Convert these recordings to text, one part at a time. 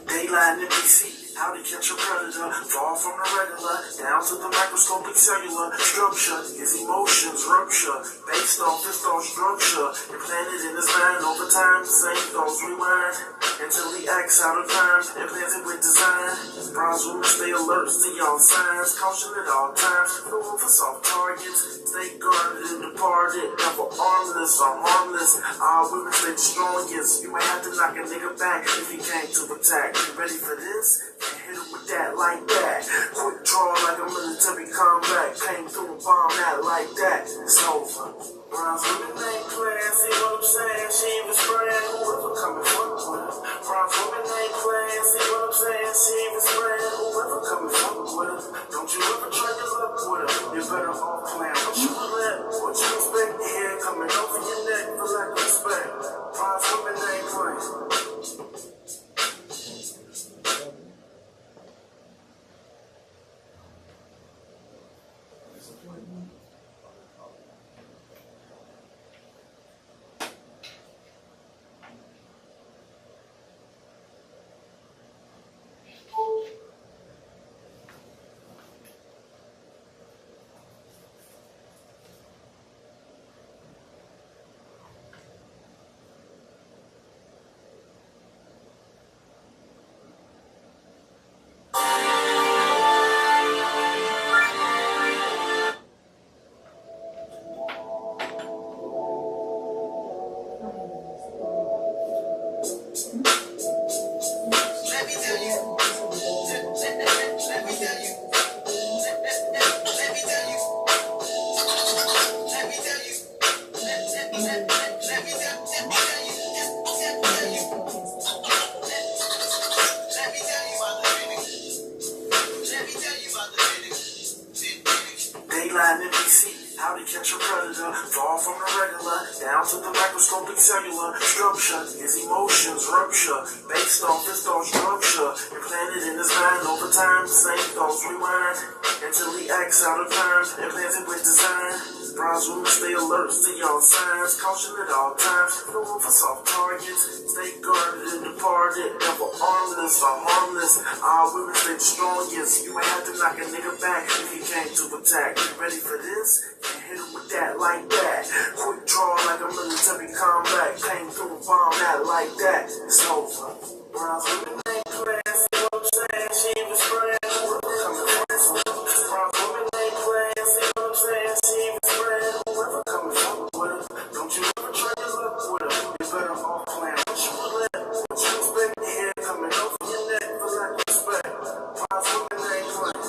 Daylight in DC, how to catch a predator, far from the regular, down to the microscopic cellular structure, his emotions rupture, based off his thought structure, implanted in his mind over time, the same thoughts rewind, until he acts out of time, implanted with design, bronze women stay alert, see all signs, caution at all times, no room for soft targets, stay guarded and departed, never armless or harmless, all women stay the strongest, you might have to knock a nigga back if he came to attack. You ready for this? And hit him with that like that. Quick draw like a military combat. Came through and bomb that like that. It's over. Bronze women ain't playing. See what I'm saying? She even spraying. Whoever coming fuck with her. Bronze women ain't playing. See what I'm saying? She even spraying. Whoever coming fuck with her. Don't you ever try your luck with her. You're better off playing. What you let? What you expect to hear coming over your neck for lack of respect. Bronze women ain't playing. Daylight in DC, how to catch a predator, far from the regular, down to the microscopic cellular structure, his emotions rupture, based off his thought structure, implanted in his mind over time, the same thoughts rewind, until he acts out of time, implanted with design, bronze women stay alert, see all signs, caution at all times, no room for soft targets, stay guarded and departed, never armless or harmless, all women stay the strongest, you might have to knock a nigga back if he came to attack. You ready for this? And hit him with that like that. Quick draw like a military combat. Came through and bomb that like that. It's over. Bronze women ain't playing. See what I'm saying? She even spraying. Whoever coming from. Bronze women ain't playing. See what I'm saying? She even spraying. Whoever coming from with her. Don't you ever try your luck with her. You better off playing. What you let? What you expect to hear coming over your neck for lack of respect. Bronze women ain't playing.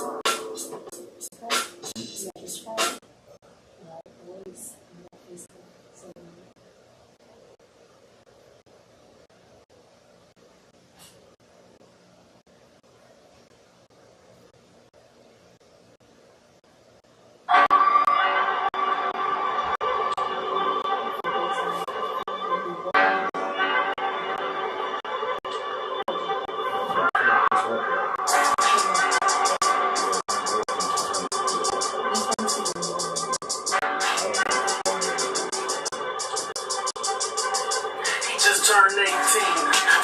Turned 18,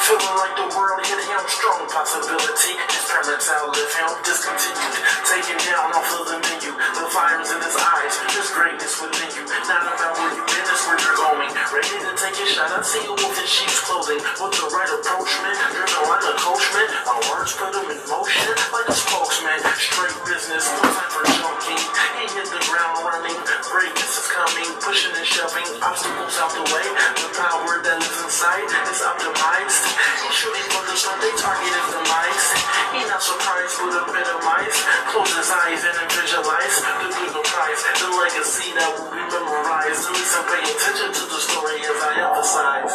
feeling like the world hit him, strong possibility. His parents outlived him, discontinued, taken down off of the menu. The fire's in his eyes, there's greatness within you. Not about where you've been, it's where you're going. Ready to take a shot, I see a wolf in sheep's clothing. With the right approachment, driven like a coachman. My words put him in motion, like a spokesman. Straight business, no time for joking. He hit the ground running, greatness is coming. Pushing and shoving, obstacles out the way. The power that lives inside is optimized. He's shooting for the sun, they target is the mice. He not surprised with a bit of mice. Close his eyes and visualize the bigger prize, the legacy that will be memorized. Listen, pay attention to the story as I emphasize.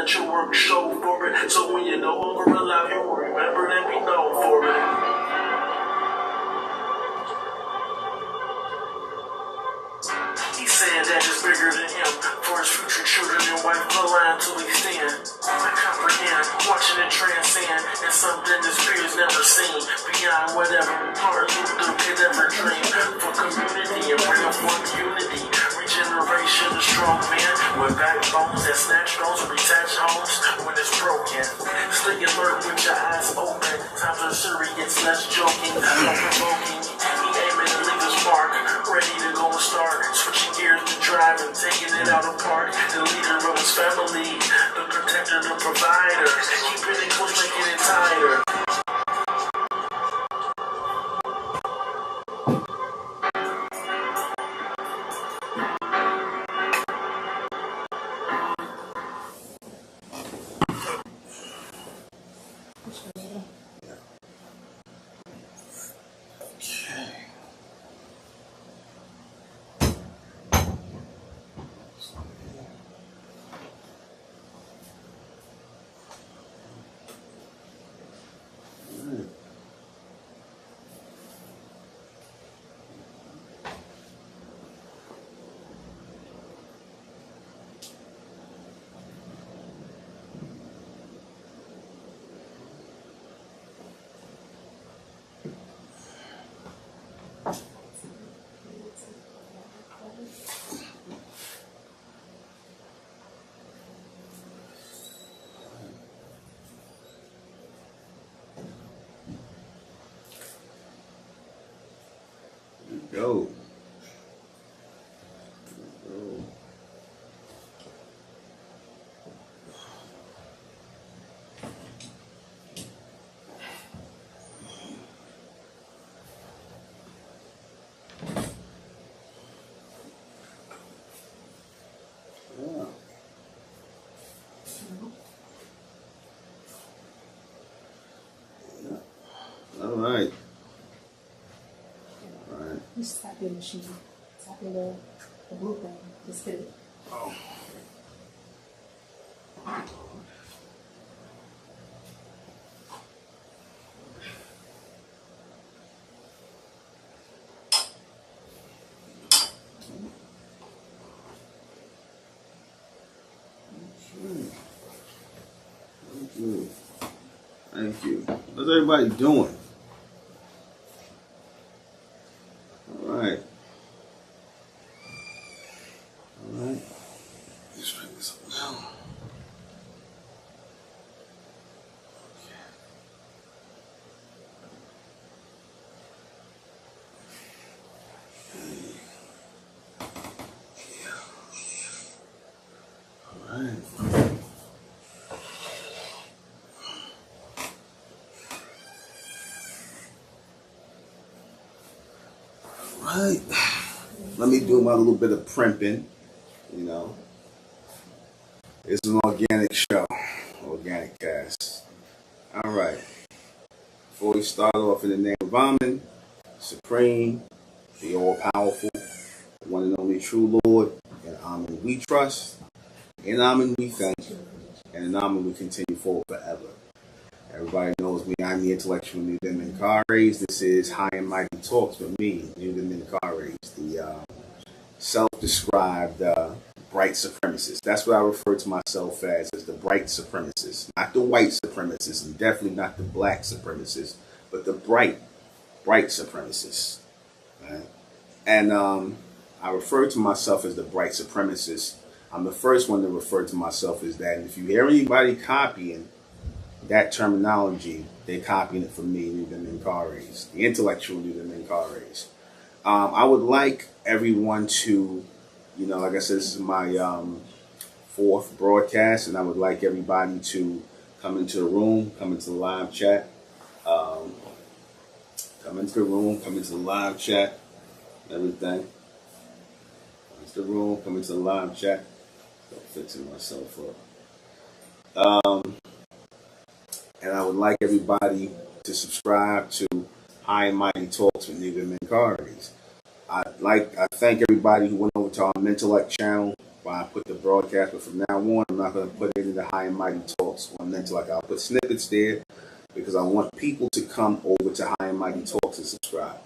let your work show for it. So when you're no longer alive, you will remember and be known for it. He said that it's bigger than him. For his future children and wife bloodline to extend. I comprehend, watching it transcend. And something this peers never seen. Beyond whatever Martin Luther could ever dream. For community and bring forth unity. Regeneration of strong men. With backbones that snatch stones or detach homes when it's broken. Stay alert with your eyes open. Times are serious, less joking, not provoking. He aiming to leave his mark. Ready to go and start. Switching gears to drive and taking it out apart. The leader of his family, the protector, the provider, keeping it close, making it tighter. Go. All right. Just tap your machine. Tap in the blue thing. Just hit it. Oh. Thank you. How's everybody doing? All right. Let's bring this up now. All right. Right. Let me do my little bit of primping, you know. It's an organic show, organic cast. All right. Before we start off, in the name of Ahmen, Supreme, the all-powerful, the one and only true Lord, in Ahmen we trust, in Ahmen we thank, and in Ahmen we continue forward forever. Everybody knows me. I'm the intellectual New Contemporaries. This is High and Mighty Talks with me, New Contemporaries, the self-described bright supremacist. That's what I refer to myself as the bright supremacist. Not the white supremacist, and definitely not the black supremacist, but the bright supremacist. Right? And I refer to myself as the bright supremacist. I'm the first one to refer to myself as that. And if you hear anybody copying that terminology, they're copying it from me, New Contemporaries, the intellectual New Contemporaries. I would like everyone to, you know, like I said, this is my fourth broadcast, and I would like everybody to come into the room, come into the live chat, come into the room, come into the live chat, everything. Come into the room, come into the live chat. I'm fixing myself up. And I would like everybody to subscribe to High and Mighty Talks with Nigga Menkaris. I thank everybody who went over to our MENTELLECT channel why I put the broadcast, but from now on, I'm not going to put any of the High and Mighty Talks on Mentellect. I'll put snippets there because I want people to come over to High and Mighty Talks and subscribe.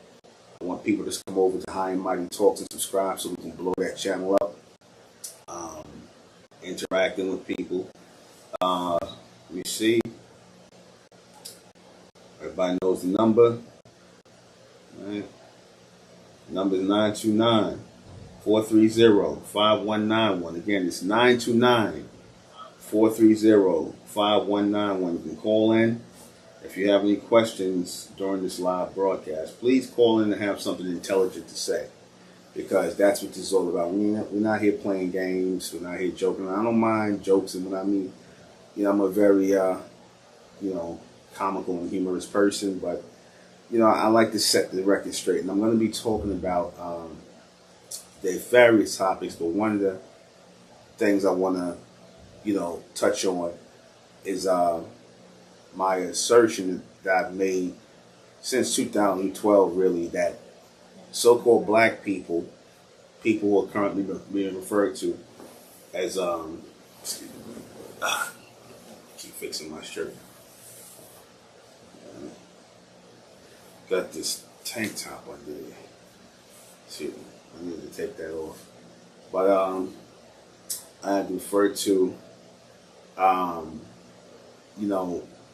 I want people to come over to High and Mighty Talks and subscribe so we can blow that channel up. Interacting with people. Let me see. Everybody knows the number. All right. Number is 929-430-5191. Again, it's 929-430-5191. You can call in. If you have any questions during this live broadcast, please call in and have something intelligent to say, because that's what this is all about. We're not here playing games. We're not here joking. I don't mind jokes, and when I mean, I'm a very, comical and humorous person, but, I like to set the record straight. And I'm going to be talking about the various topics, but one of the things I want to, touch on is my assertion that I've made since 2012, really, that so-called black people who are currently being referred to as, excuse me, keep fixing my shirt. Got this tank top under there. Shoot, I need to take that off. But I had referred to,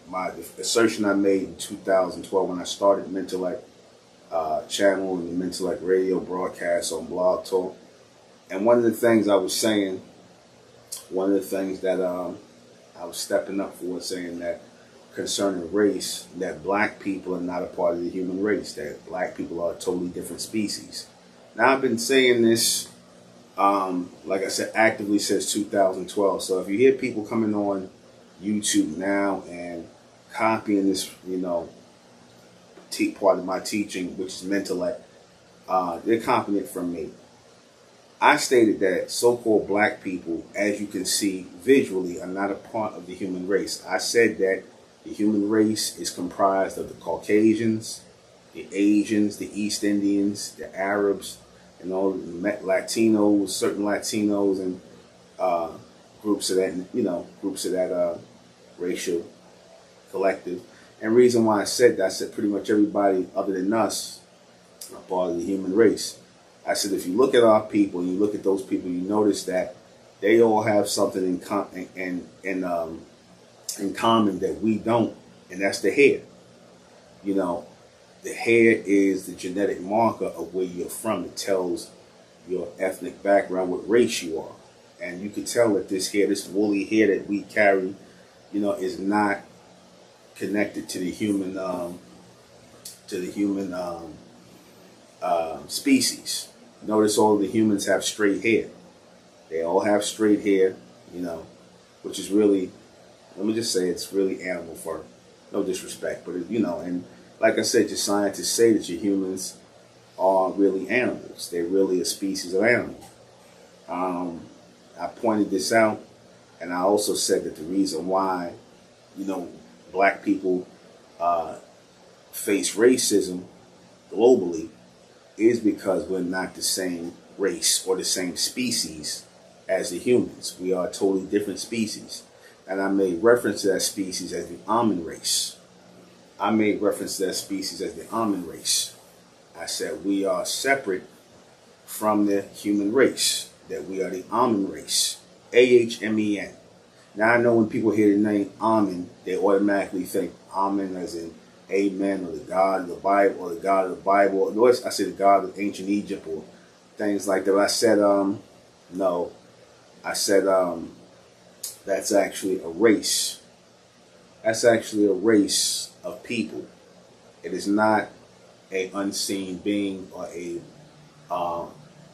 my assertion I made in 2012 when I started Mentellect channel and the Mentellect radio broadcast on Blog Talk. And one of the things I was saying, one of the things that I was stepping up for, saying that concerning race, that black people are not a part of the human race, that black people are a totally different species. Now, I've been saying this, like I said, actively since 2012. So if you hear people coming on YouTube now and copying this, part of my teaching, which is Mentellect, they're copying it from me. I stated that so-called black people, as you can see visually, are not a part of the human race. I said that the human race is comprised of the Caucasians, the Asians, the East Indians, the Arabs, and all the Latinos, certain Latinos, and groups of that, racial collective. And reason why I said that, I said pretty much everybody other than us are part of the human race. I said if you look at our people and you look at those people, you notice that they all have something in common that we don't, and that's the hair. The hair is the genetic marker of where you're from. It tells your ethnic background, what race you are. And you can tell that this hair, this woolly hair that we carry, is not connected to the human species. Notice all the humans have straight hair. They all have straight hair, which is really, let me just say, it's really animal fur. No disrespect, but and like I said, your scientists say that your humans are really animals. They're really a species of animal. I pointed this out, and I also said that the reason why, black people face racism globally is because we're not the same race or the same species as the humans. We are a totally different species. And I made reference to that species as the Ahmen race. I said we are separate from the human race, that we are the Ahmen race. Ahmen. Now I know when people hear the name Ahmen, they automatically think Amen as in Amen, or the God of the Bible, or the God of the Bible. Notice I said the God of ancient Egypt, or things like that. I said, no. I said, that's actually a race. That's actually a race of people. It is not a unseen being or a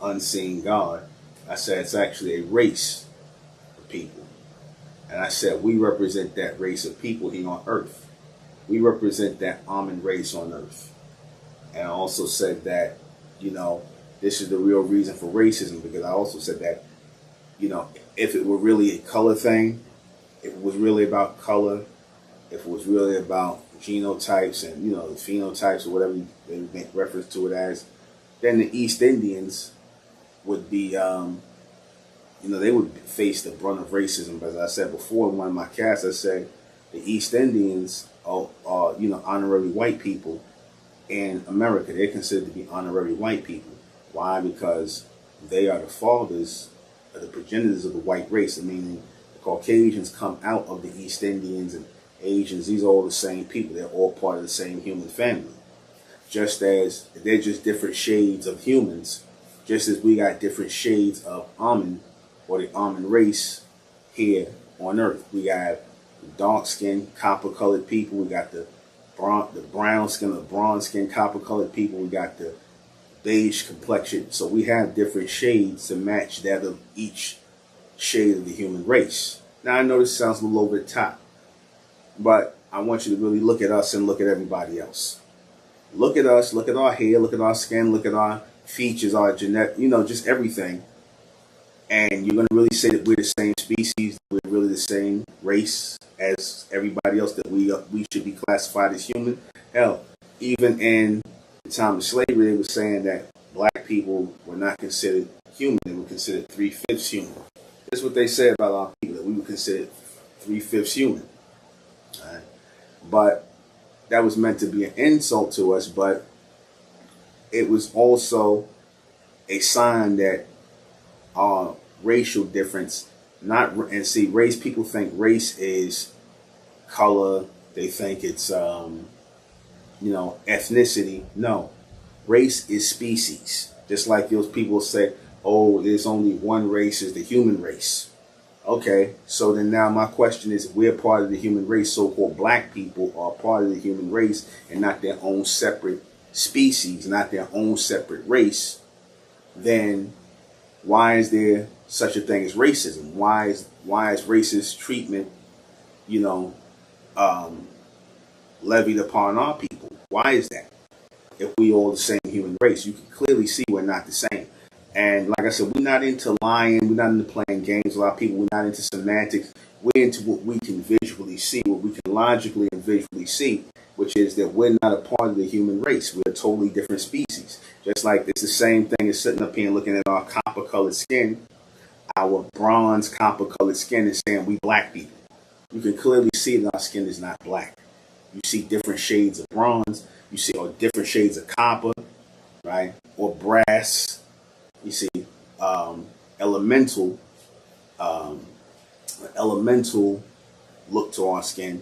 unseen God. I said it's actually a race of people. And I said we represent that race of people here on earth. We represent that Ahmen race on earth. And I also said that, this is the real reason for racism, because I also said that, if it were really a color thing, if it was really about color, if it was really about genotypes and, the phenotypes or whatever they make reference to it as, then the East Indians would be they would face the brunt of racism. But as I said before in one of my casts, I said the East Indians are honorary white people in America. They're considered to be honorary white people. Why? Because they are the fathers, or the progenitors of the white race. Meaning the Caucasians come out of the East Indians and Asians. These are all the same people. They're all part of the same human family. Just as they're just different shades of humans, just as we got different shades of Ahmen, or the Ahmen race here on Earth. We have dark-skinned, copper-colored people. We got the brown skin or bronze-skinned, copper-colored people. We got the beige complexion. So we have different shades to match that of each shade of the human race. Now, I know this sounds a little over the top, but I want you to really look at us and look at everybody else. Look at us, look at our hair, look at our skin, look at our features, our genetic, just everything. And you're going to really say that we're the same species, we're really the same race as everybody else, that we should be classified as human. Hell, even in the time of slavery, they were saying that black people were not considered human. They were considered 3/5 human. That's what they said about our people, that we were considered 3/5 human. All right? But that was meant to be an insult to us, but it was also a sign that our racial difference, race, people think race is color, they think it's ethnicity. No, race is species. Just like those people say, oh, there's only one race, is the human race. Okay, so then now my question is, if we're part of the human race, so-called black people are part of the human race and not their own separate species, not their own separate race, then why is there such a thing as racism? Why is racist treatment, levied upon our people? Why is that? If we all the same human race, you can clearly see we're not the same. And like I said, we're not into lying. We're not into playing games. A lot of people, we're not into semantics. We're into what we can visually see, what we can logically and visually see, which is that we're not a part of the human race. We're a totally different species. Just like it's the same thing as sitting up here and looking at our copper-colored skin, our bronze copper-colored skin, and saying we black people. You can clearly see that our skin is not black. You see different shades of bronze. You see different shades of copper, right? Or brass. You see elemental look to our skin.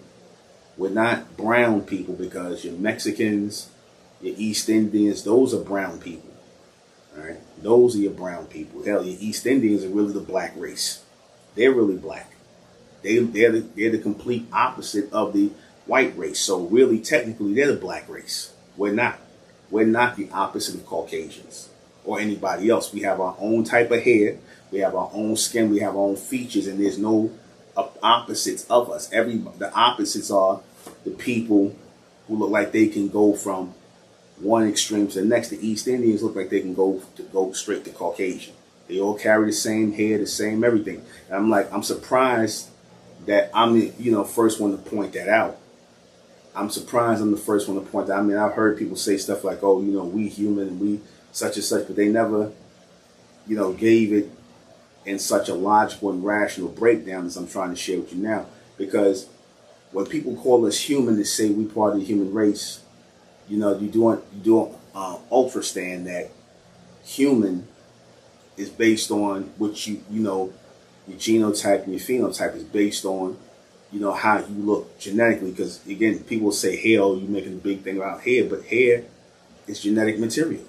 We're not brown people, because your Mexicans, your East Indians, those are brown people. All right, those are your brown people. Hell, your East Indians are really the black race. They're really black. They're the complete opposite of the white race. So really, technically, they're the black race. We're not. We're not the opposite of Caucasians or anybody else. We have our own type of hair. We have our own skin. We have our own features, and there's no opposites of us. The opposites are the people who look like they can go from one extreme to the next. The East Indians look like they can go straight to Caucasian. They all carry the same hair, the same everything. And I'm surprised that I'm the first one to point that out. I'm surprised I'm the first one to point that. I mean, I've heard people say stuff like, oh, we human and we such and such, but they never, gave it in such a logical and rational breakdown as I'm trying to share with you now. Because when people call us human, to say we part of the human race, you do ultrastand that human is based on what your genotype and your phenotype is based on, how you look genetically. Because again, people say hair, you're making a big thing about hair, but hair is genetic material.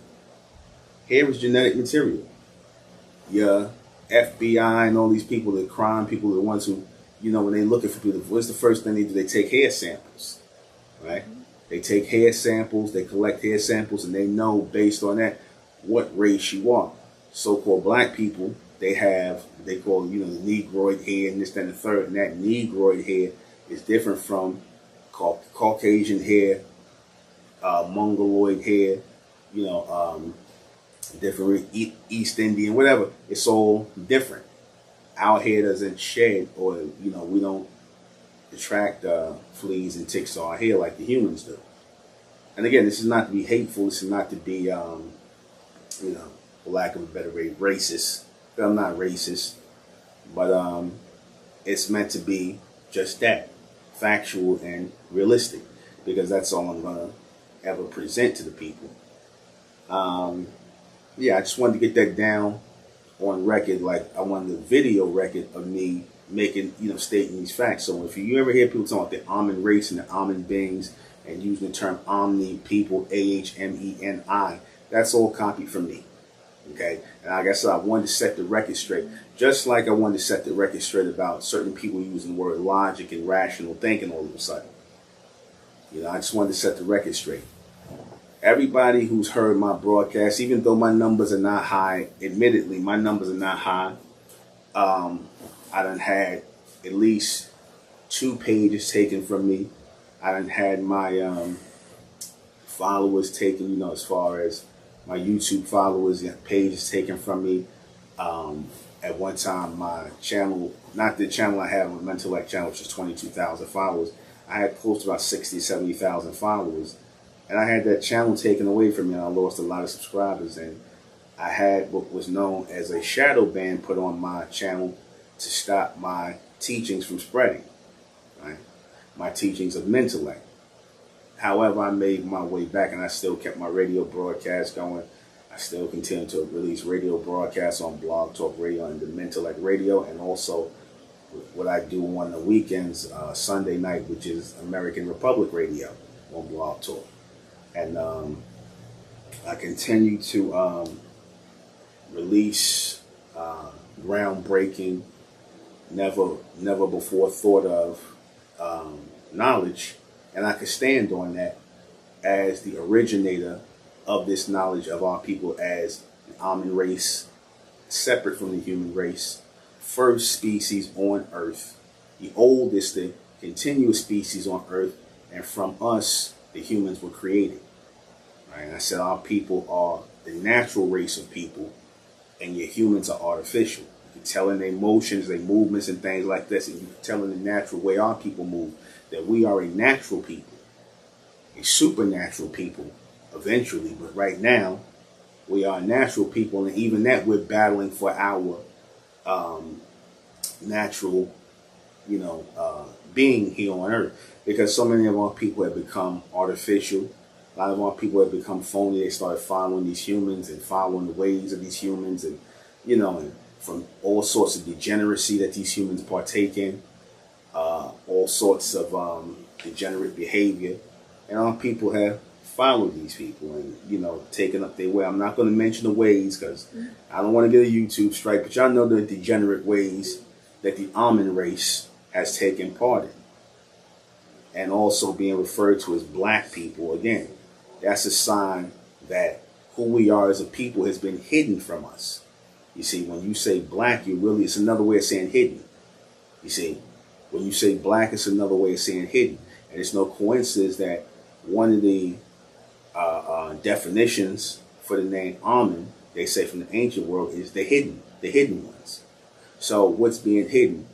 Hair is genetic material. Your FBI and all these people, the crime people, the ones who, when they're looking for people, what's the first thing they do? They take hair samples, right? They take hair samples, they collect hair samples, and they know based on that what race you are. So-called black people, they call the Negroid hair and this, that, and the third. And that Negroid hair is different from Caucasian hair, Mongoloid hair, different East Indian, whatever. It's all different. Our hair doesn't shed, or we don't attract fleas and ticks to our hair like the humans do. And again, this is not to be hateful. This is not to be, for lack of a better word, racist. I'm not racist. but it's meant to be just that, factual and realistic, because that's all I'm gonna ever present to the people. Yeah, I just wanted to get that down on record. Like, I wanted a video record of me making, stating these facts. So if you ever hear people talking about the Ahmen race and the Ahmen beings and using the term Omni people, AHMENI, that's all copied from me. Okay, and like I said, I wanted to set the record straight, just like I wanted to set the record straight about certain people using the word logic and rational thinking all of a sudden. I just wanted to set the record straight. Everybody who's heard my broadcast, even though my numbers are not high, admittedly, my numbers are not high. I done had at least 2 pages taken from me. I done had my followers taken, as far as my YouTube followers pages taken from me. At one time, my channel, not the channel I have, my MENTELLECT channel, which is 22,000 followers, I had close to about 60, 70,000 followers. And I had that channel taken away from me, and I lost a lot of subscribers. And I had what was known as a shadow ban put on my channel to stop my teachings from spreading, right? My teachings of MENTELLECT. However, I made my way back, and I still kept my radio broadcast going. I still continue to release radio broadcasts on Blog Talk Radio and the MENTELLECT Radio, and also what I do on the weekends, Sunday night, which is American Republic Radio on Blog Talk. And I continue to release groundbreaking, never before thought of knowledge, and I can stand on that as the originator of this knowledge of our people as the Ahmen race, separate from the human race, first species on Earth, the oldest, the continuous species on Earth, and from us, the humans were created. Right? And I said our people are the natural race of people, and your humans are artificial. You can tell in their motions, their movements, and things like this, and you can tell in the natural way our people move that we are a natural people, a supernatural people eventually, but right now we are natural people, and even that we're battling for our natural, being here on Earth, because so many of our people have become artificial. A lot of our people have become phony. They started following these humans and following the ways of these humans, and and from all sorts of degeneracy that these humans partake in, all sorts of degenerate behavior, and our people have followed these people and taken up their way. I'm not going to mention the ways because I don't want to get a YouTube strike, but y'all know the degenerate ways that the Ahmen race has taken part in, and also being referred to as black people. Again, that's a sign that who we are as a people has been hidden from us. You see, when you say black, it's another way of saying hidden. You see, when you say black, it's another way of saying hidden. And it's no coincidence that one of the definitions for the name Ahmen, they say from the ancient world, is the hidden ones. So what's being hidden?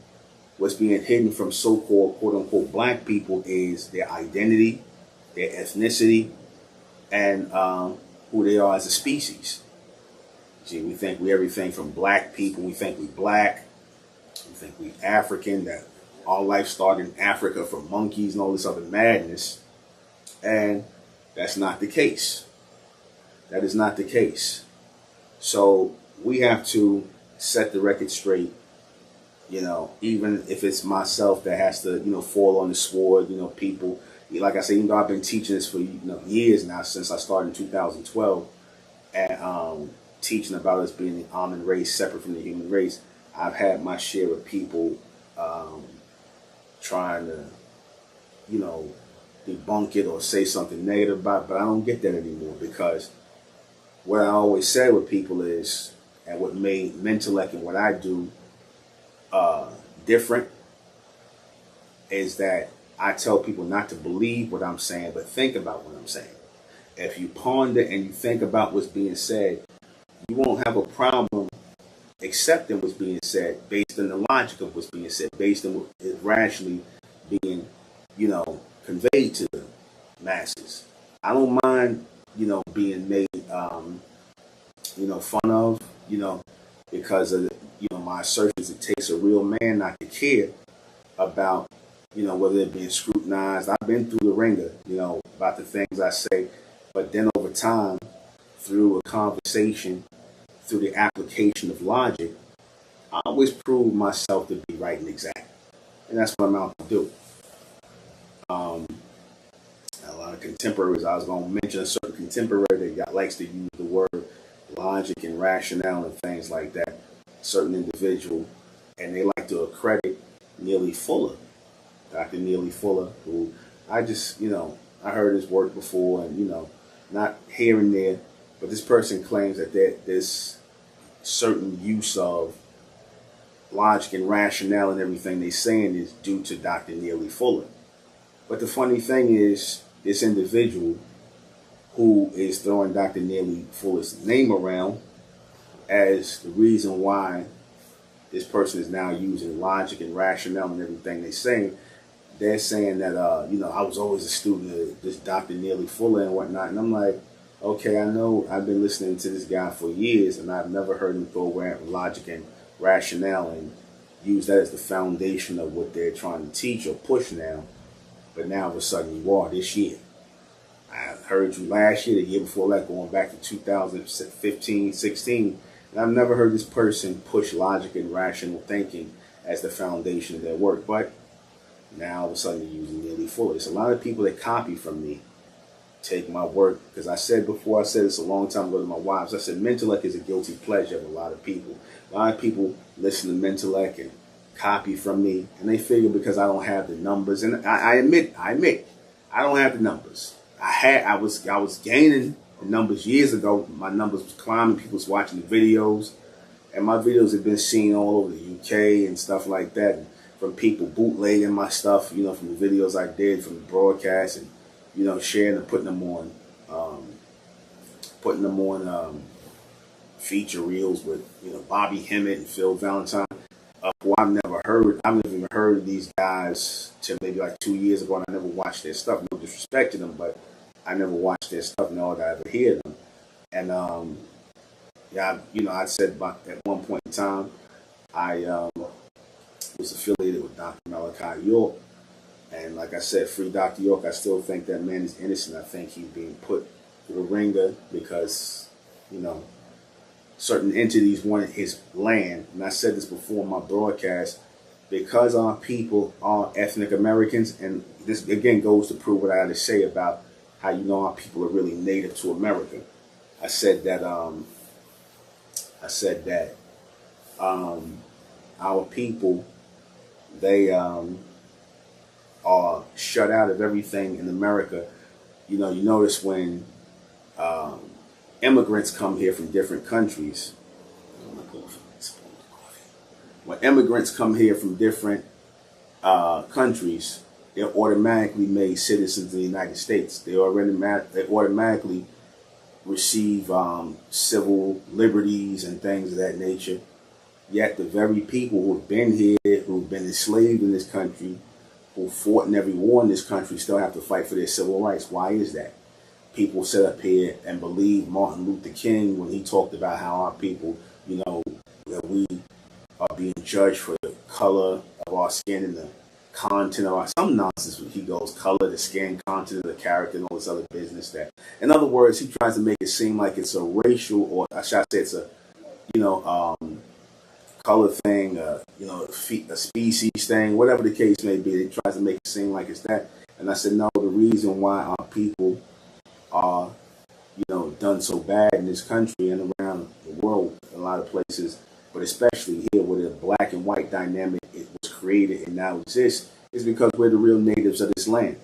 What's being hidden from so-called quote-unquote black people is their identity, their ethnicity, and who they are as a species. See, we think we everything from black people. We think we black. We think we African, that our life started in Africa from monkeys and all this other madness. And that's not the case. That is not the case. So we have to set the record straight, even if it's myself that has to, fall on the sword, people, like I say, even though I've been teaching this for, years now, since I started in 2012, and teaching about us being the Ahmen race, separate from the human race, I've had my share of people trying to, debunk it or say something negative about it, but I don't get that anymore, because what I always said with people is, and what made MENTELLECT and what I do different, is that I tell people not to believe what I'm saying, but think about what I'm saying. If you ponder and you think about what's being said, you won't have a problem accepting what's being said based on the logic of what's being said, based on what is rationally being, conveyed to the masses. I don't mind, being made, fun of, because of, my my assertion is it takes a real man not to care about, whether they're being scrutinized. I've been through the ringer, about the things I say, but then over time, through a conversation, through the application of logic, I always prove myself to be right and exact. And that's what I'm out to do. A lot of contemporaries, I was going to mention a certain contemporary that likes to use the word logic and rationale and things like that, certain individual, and they like to accredit Neely Fuller, Dr. Neely Fuller, who I just, I heard his work before and, not here and there, but this person claims that there's certain use of logic and rationale and everything they're saying is due to Dr. Neely Fuller. But the funny thing is, this individual who is throwing Dr. Neely Fuller's name around as the reason why this person is now using logic and rationale and everything they're saying that, I was always a student of this Dr. Neely Fuller and whatnot. And I'm like, okay, I know I've been listening to this guy for years and I've never heard him throw around logic and rationale and use that as the foundation of what they're trying to teach or push now. But now all of a sudden you are this year. I heard you last year, the year before that, going back to 2015, 16. And I've never heard this person push logic and rational thinking as the foundation of their work. But now all of a sudden you're using Neely Fuller. There's a lot of people that copy from me, take my work. Because I said before, I said this a long time ago to my wives, I said Mentellect is a guilty pleasure of a lot of people. A lot of people listen to Mentellect and copy from me, and they figure because I don't have the numbers, and I admit, I don't have the numbers. I was gaining the numbers years ago. My numbers was climbing. People was watching the videos, and my videos have been seen all over the UK and stuff like that. And from people bootlegging my stuff, from the videos I did, from the broadcast, and sharing and putting them on feature reels with Bobby Hemmett and Phil Valentine. Who I've never even heard of these guys till maybe like 2 years ago, and I never watched their stuff. No disrespect to them, but I never watched their stuff, nor did I ever hear them. And I said about at one point in time, I was affiliated with Dr. Malachi York, and like I said, free Dr. York. I still think that man is innocent. I think he's being put through the ringer because certain entities wanted his land. And I said this before in my broadcast, because our people are ethnic Americans, and this again goes to prove what I had to say about how our people are really native to America. I said that our people, they are shut out of everything in America. You notice when immigrants come here from different countries. When immigrants come here from different countries, they're automatically made citizens of the United States. They automatically receive civil liberties and things of that nature. Yet the very people who have been here, who've been enslaved in this country, who fought in every war in this country, still have to fight for their civil rights. Why is that? People sit up here and believe Martin Luther King when he talked about how our people, that we are being judged for the color of our skin and the content of some nonsense. He goes color, the skin, content of the character, and all this other business. That, in other words, he tries to make it seem like it's a racial, or I should say it's a, color thing, a species thing, whatever the case may be. He tries to make it seem like it's that. And I said, no, the reason why our people are, done so bad in this country and around the world, a lot of places, but especially here where the black and white dynamic was created and now exists, is because we're the real natives of this land.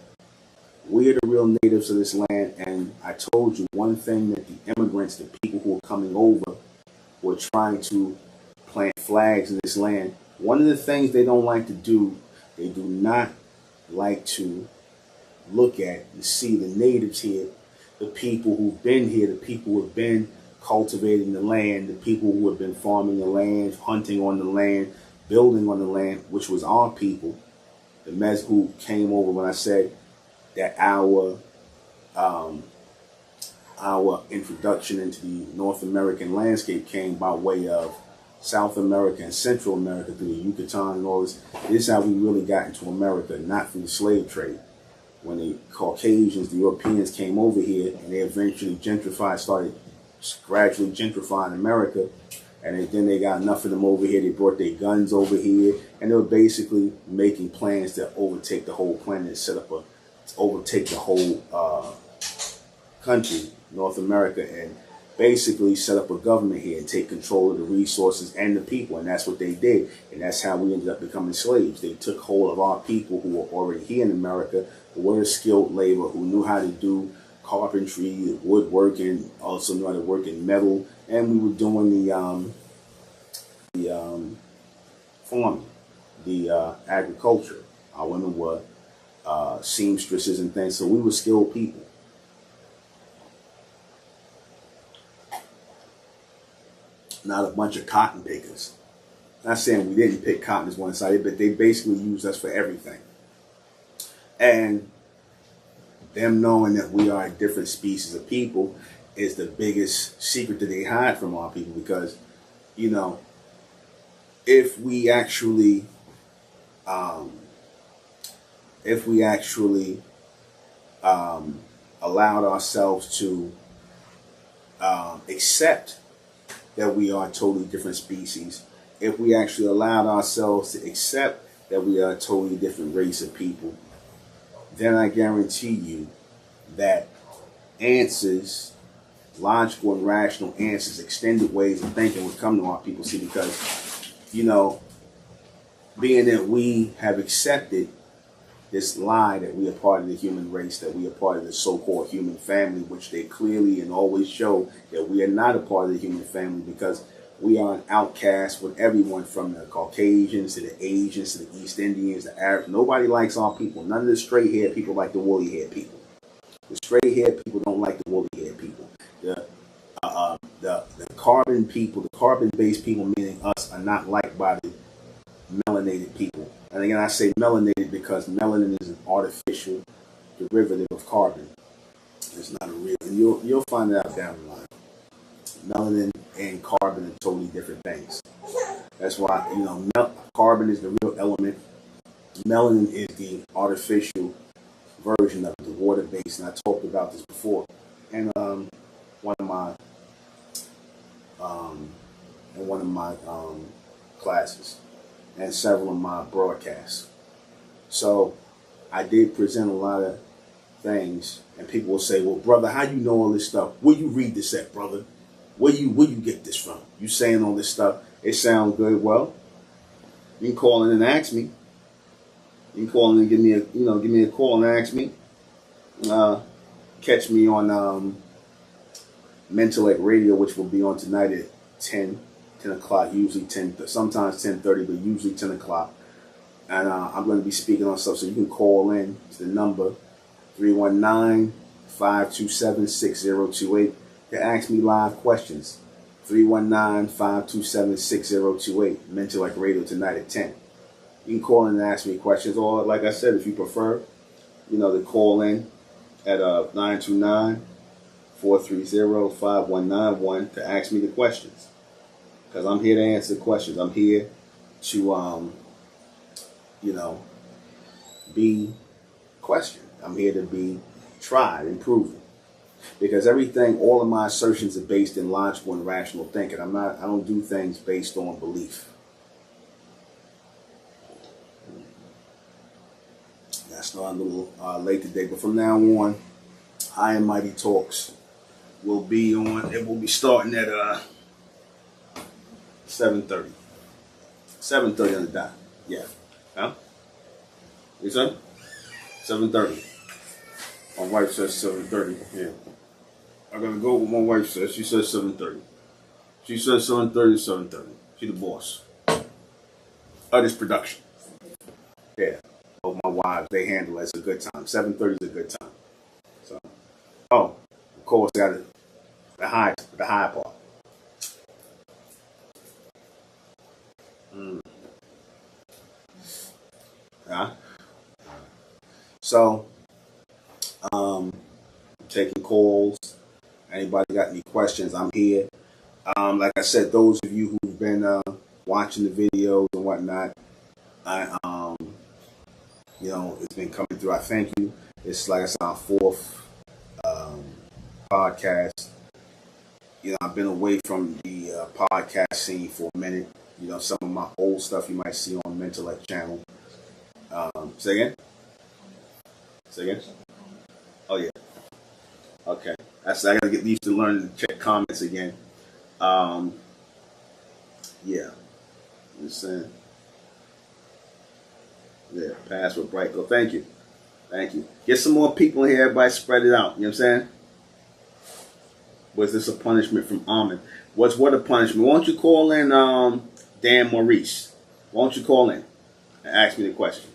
We are the real natives of this land, and I told you one thing that the immigrants, the people who are coming over, were trying to plant flags in this land. One of the things they don't like to do, they do not like to look at and see the natives here, the people who've been here, the people who have been cultivating the land, the people who have been farming the land, hunting on the land, building on the land, which was our people, the Mez who came over when I said that our introduction into the North American landscape came by way of South America and Central America through the Yucatan and all this. This is how we really got into America, not through the slave trade. When the Caucasians, the Europeans came over here and they eventually started gradually gentrifying America. And then they got enough of them over here. They brought their guns over here, and they were basically making plans to overtake the whole planet, overtake the whole country, North America, and basically set up a government here and take control of the resources and the people. And that's what they did. And that's how we ended up becoming slaves. They took hold of our people who were already here in America, who were skilled labor, who knew how to do carpentry, woodworking, also knew how to work in metal, and we were doing the farming, the agriculture. Our women were seamstresses and things, so we were skilled people. Not a bunch of cotton pickers. Not saying we didn't pick cotton as one sided, but they basically used us for everything. And them knowing that we are a different species of people is the biggest secret that they hide from our people, because, you know, if we actually allowed ourselves to accept that we are a totally different species, if we actually allowed ourselves to accept that we are a totally different race of people, then I guarantee you that answers, logical and rational answers, extended ways of thinking would come to our people. See, because, you know, being that we have accepted this lie that we are part of the human race, that we are part of the so-called human family, which they clearly and always show that we are not a part of the human family, because we are an outcast with everyone from the Caucasians to the Asians to the East Indians, the Arabs. Nobody likes our people. None of the straight-haired people like the woolly-haired people. The straight-haired people don't like the woolly-haired people. The carbon people, the carbon-based people, meaning us, are not liked by the melanated people. And again, I say melanated because melanin is an artificial derivative of carbon. It's not a real, and you'll find it out down the line. Melanin and carbon are totally different things. That's why, you know, carbon is the real element. Melanin is the artificial version of the water-based, and I talked about this before. And one of my classes and several of my broadcasts. So I did present a lot of things, and people will say, "Well, brother, how you know all this stuff? Where you read this at, brother? Where you get this from? You saying all this stuff? It sounds good. Well, you can call in and ask me. You can call in and give me a call and ask me. Catch me on MENTELLECT Radio, which will be on tonight at 10 o'clock, usually 10, sometimes 10:30, but usually 10 o'clock. And I'm going to be speaking on stuff, so you can call in to the number 319-527-6028 to ask me live questions. 319-527-6028, MENTELLECT Radio tonight at 10. You can call in and ask me questions, or like I said, if you prefer, you know, to call in at 929-430-5191 to ask me the questions. Because I'm here to answer questions. I'm here to, be questioned. I'm here to be tried and proven. Because all of my assertions are based in logical and rational thinking. I don't do things based on belief. I started a little late today, but from now on, High and Mighty Talks will be on. It will be starting at 7:30. 7:30 on the dot. Yeah. Huh? You said? 7:30. My wife says 7:30. Yeah. I'm gonna go with my wife says. She says 7:30. She says 7:30 to 7:30. She the boss of this production. Yeah. Both my wives, they handle it. It's a good time. 7:30 is a good time. So, of course, got the high part. Yeah. So, taking calls. Anybody got any questions? I'm here. Like I said, those of you who've been watching the videos and whatnot, I it's been coming through. I thank you. It's like I said, our fourth um, podcast. I've been away from the podcast scene for a minute. Some of my old stuff you might see on MENTELLECT channel. Say again? Say again? Oh, yeah. Okay. I gotta get used to learning to check comments again. Yeah. Understand? Yeah. Password bright. Go. Thank you. Thank you. Get some more people in here. Everybody spread it out. You know what I'm saying? Was this a punishment from Ahmen? What a punishment? Why don't you call in Dan Maurice? Why don't you call in and ask me the question?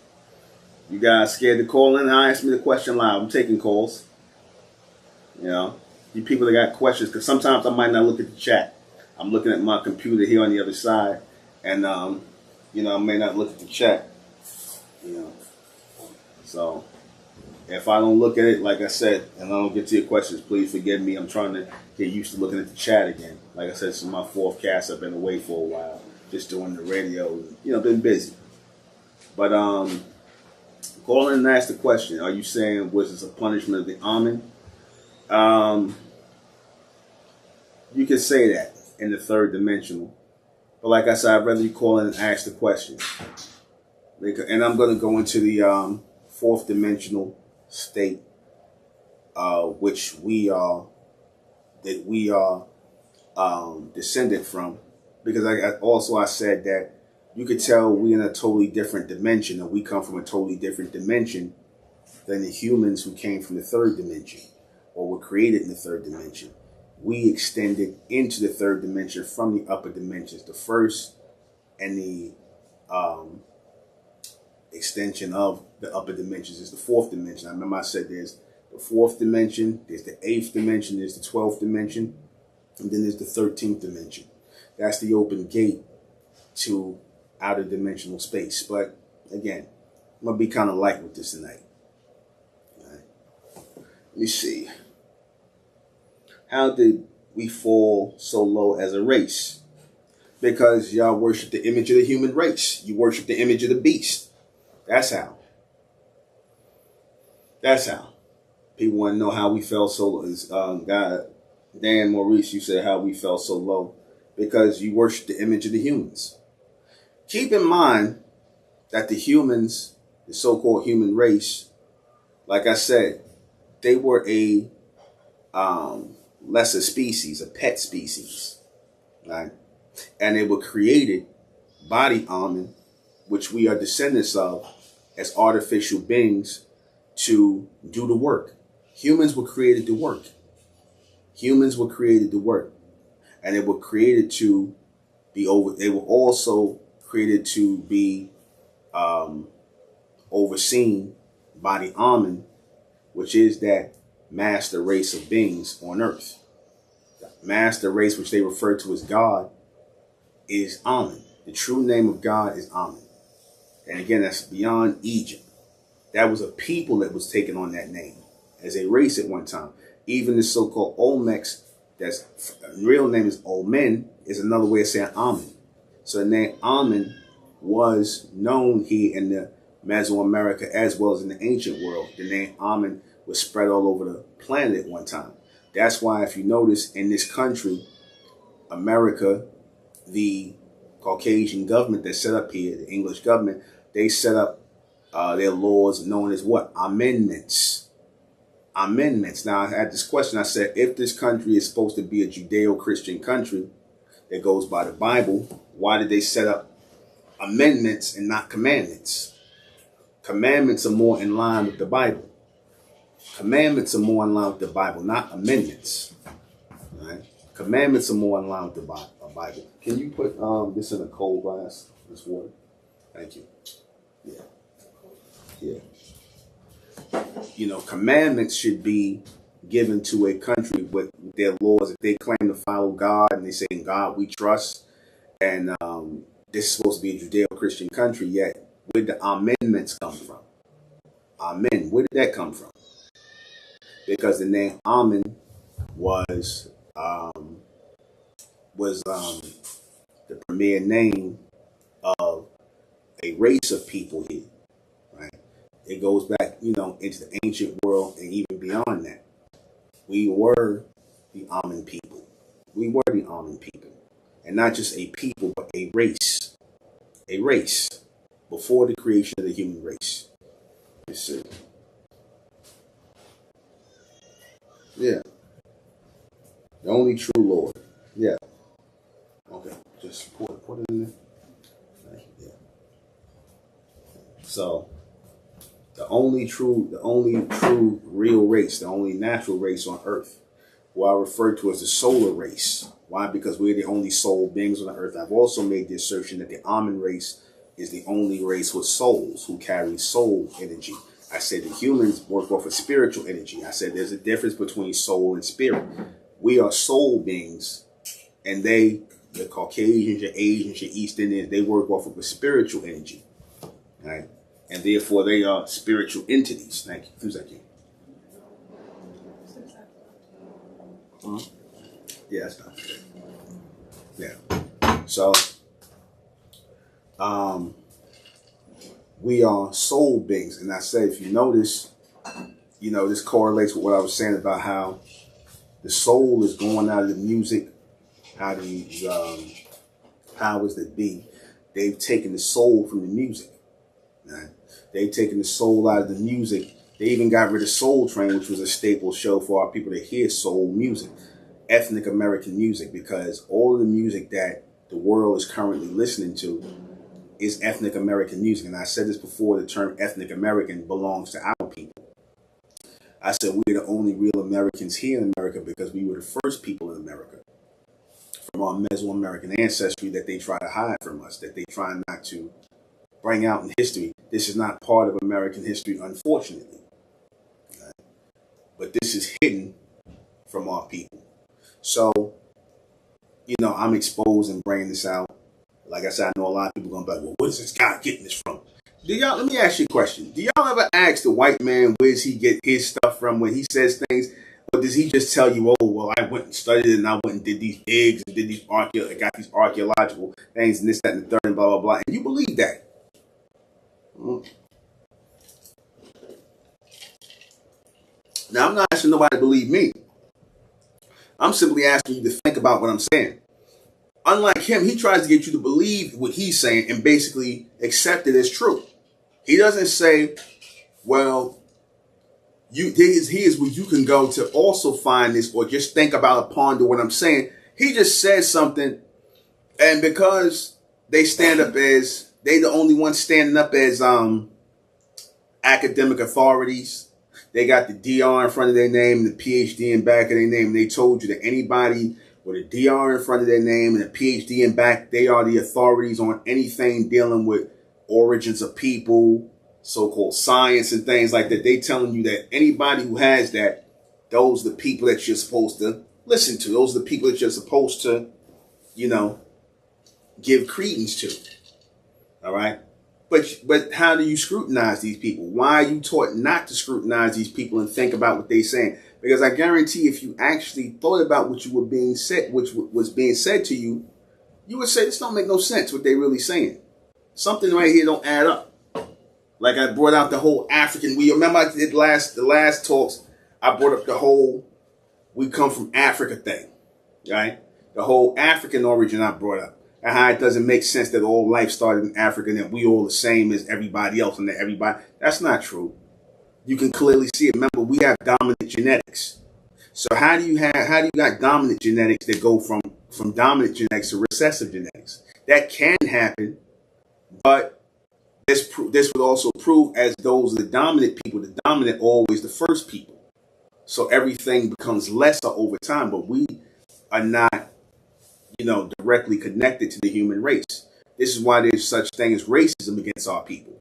You guys scared to call in? Ask me the question live. I'm taking calls. You people that got questions, because sometimes I might not look at the chat. I'm looking at my computer here on the other side, and I may not look at the chat. So if I don't look at it, like I said, and I don't get to your questions, please forgive me. I'm trying to get used to looking at the chat again. Like I said, this is my fourth cast. I've been away for a while, just doing the radio. Been busy. But call in and ask the question. Are you saying, was this a punishment of the Ahmen? You can say that in the third dimensional. But like I said, I'd rather you call in and ask the question. And I'm going to go into the fourth dimensional state, which we are descended from. Because I said that you could tell we're in a totally different dimension, and we come from a totally different dimension than the humans who came from the third dimension, or were created in the third dimension. We extended into the third dimension from the upper dimensions. The first and the extension of the upper dimensions is the fourth dimension. I remember I said there's the fourth dimension, there's the eighth dimension, there's the 12th dimension, and then there's the 13th dimension. That's the open gate to outer dimensional space. But again, I'm going to be kind of light with this tonight. All right. Let me see. How did we fall so low as a race? Because y'all worship the image of the human race. You worship the image of the beast. That's how. That's how. People want to know how we fell so low. God, Dan Maurice, you said how we fell so low. Because you worship the image of the humans. Keep in mind that the humans, the so-called human race, like I said, they were a lesser species, a pet species, right? And they were created by the Ahmen, which we are descendants of, as artificial beings to do the work. Humans were created to work. Humans were created to work. And they were created to be they were also created to be overseen by the Ahmen, which is that master race of beings on earth. The master race, which they refer to as God, is Ahmen. The true name of God is Ahmen. And again, that's beyond Egypt. That was a people that was taken on that name as a race at one time. Even the so-called Olmecs, that's real name is Ahmen, is another way of saying Ahmen. So the name Ahmen was known here in the Mesoamerica as well as in the ancient world. The name Ahmen was spread all over the planet at one time. That's why if you notice in this country, America, the Caucasian government that set up here, the English government, they set up their laws known as what? Amendments. Amendments. Now, I had this question. I said, if this country is supposed to be a Judeo-Christian country that goes by the Bible, why did they set up amendments and not commandments? Commandments are more in line with the Bible. Commandments are more in line with the Bible, not amendments. All right? Commandments are more in line with the Bible. Can you put this in a cold glass, this water? Thank you. Yeah. Yeah. Commandments should be given to a country with their laws. If they claim to follow God and they say, in God we trust, and this is supposed to be a Judeo-Christian country, yet where did the amendments come from? Amen. Where did that come from? Because the name Ahmen was was the premier name of a race of people here, right? It goes back, into the ancient world and even beyond that. We were the Ahmen people. We were the Ahmen people. And not just a people, but a race. A race before the creation of the human race. You see? Yeah. The only true Lord. Yeah. Okay. Just put it in there. Yeah. So the only true real race, the only natural race on earth, who I refer to as the solar race. Why? Because we're the only soul beings on the earth. I've also made the assertion that the Ahmen race is the only race with souls, who carry soul energy. I said the humans work off of spiritual energy. I said there's a difference between soul and spirit. We are soul beings, and the Caucasians, your Asians, your East Indians, they work off of a spiritual energy, right? And therefore they are spiritual entities. Thank you. Who's that? Yeah, that's not fair. Yeah. So, we are soul beings, and I said, if you notice, this correlates with what I was saying about how the soul is going out of the music, how these powers that be, they've taken the soul from the music. Right? They've taken the soul out of the music. They even got rid of Soul Train, which was a staple show for our people to hear soul music, ethnic American music, because all of the music that the world is currently listening to is ethnic American music. And I said this before, the term ethnic American belongs to our people. I said we're the only real Americans here in America because we were the first people in America from our Mesoamerican ancestry that they try to hide from us, that they try not to bring out in history. This is not part of American history, unfortunately. Right? But this is hidden from our people. So, I'm exposed and bringing this out. Like I said, I know a lot of people going to be like, well, where's this guy getting this from? Let me ask you a question. Do y'all ever ask the white man where's he get his stuff from when he says things? Or does he just tell you, oh, well, I went and studied it and I went and did these digs and did got these archaeological things and this, that, and the third and blah, blah, blah. And you believe that? Now, I'm not asking nobody to believe me. I'm simply asking you to think about what I'm saying. Unlike him, he tries to get you to believe what he's saying and basically accept it as true. He doesn't say, well, here's where you can go to also find this, or just think about or ponder what I'm saying. He just says something, and because they the only ones standing up as academic authorities. They got the DR in front of their name and the PhD in back of their name. They told you that anybody with a DR in front of their name and a PhD in back, they are the authorities on anything dealing with origins of people, so-called science and things like that. They telling you that anybody who has that, those are the people that you're supposed to listen to. Those are the people that you're supposed to, give credence to. All right? But how do you scrutinize these people? Why are you taught not to scrutinize these people and think about what they're saying? Because I guarantee if you actually thought about what was being said to you, you would say this don't make no sense what they're really saying. Something right here don't add up. Like I brought out the whole African. We remember I did the last talks. I brought up the whole we come from Africa thing, right? The whole African origin I brought up. And how it doesn't make sense that all life started in Africa and that we all the same as everybody else and that everybody. That's not true. You can clearly see it. Remember, we have dominant genetics. So how do you got dominant genetics that go from dominant genetics to recessive genetics? That can happen, but this would also prove as those are the dominant people, the dominant always the first people. So everything becomes lesser over time, but we are not directly connected to the human race. This is why there's such thing as racism against our people.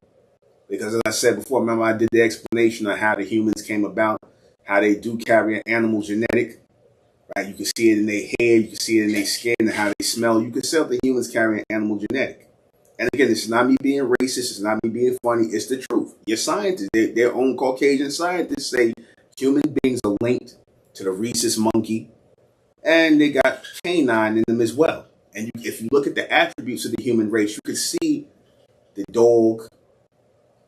Because as I said before, remember I did the explanation of how the humans came about, how they do carry an animal genetic, right? You can see it in their hair, you can see it in their skin, and how they smell. You can tell the humans carry an animal genetic. And again, this is not me being racist, it's not me being funny, it's the truth. Your scientists, their own Caucasian scientists say human beings are linked to the rhesus monkey and they got canine in them as well. And if you look at the attributes of the human race, you could see the dog.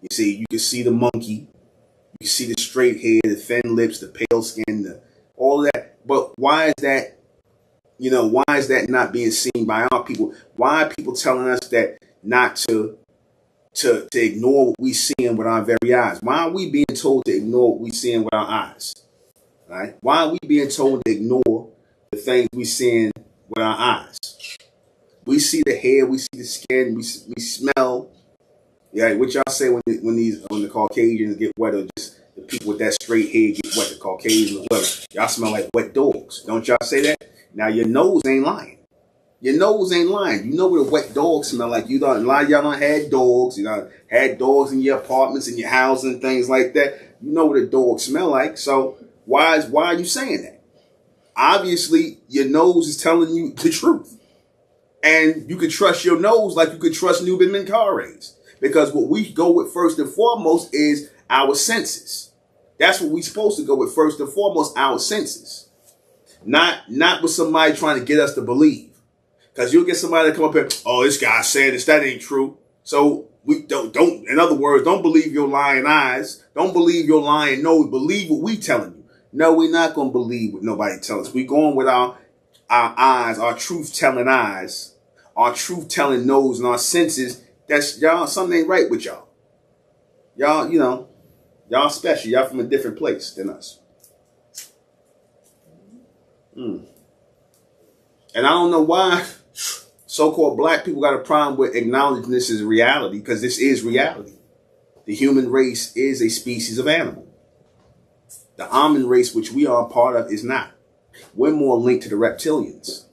You can see the monkey. You can see the straight hair, the thin lips, the pale skin, all of that. But why is that? Why is that not being seen by our people? Why are people telling us that not to ignore what we seeing with our very eyes? Why are we being told to ignore what we seeing with our eyes? Right? Why are we being told to ignore the things we seeing with our eyes? We see the hair, we see the skin, we smell. Yeah, what y'all say when the Caucasians get wet, or just the people with that straight hair get wet, the Caucasians, whatever. Y'all smell like wet dogs. Don't y'all say that? Now your nose ain't lying. Your nose ain't lying. You know what a wet dog smell like. A lot of y'all done had dogs. Had dogs in your apartments, in your house, and things like that. You know what a dog smell like. So why are you saying that? Obviously, your nose is telling you the truth. And you can trust your nose like you could trust Nuben Menkares. Because what we go with first and foremost is our senses. That's what we're supposed to go with first and foremost, our senses. Not with somebody trying to get us to believe. Because you'll get somebody to come up here, oh, this guy's saying this, that ain't true. So we don't, in other words, don't believe your lying eyes. Don't believe your lying nose. Believe what we telling you. No, we're not going to believe what nobody tells us. We're going with our eyes, our truth-telling eyes, our truth-telling nose, and our senses. That's y'all, something ain't right with y'all. Y'all, y'all special. Y'all from a different place than us. And I don't know why so-called black people got a problem with acknowledging this as reality, because this is reality. The human race is a species of animal. The Ahmen race, which we are a part of, is not. We're more linked to the reptilians.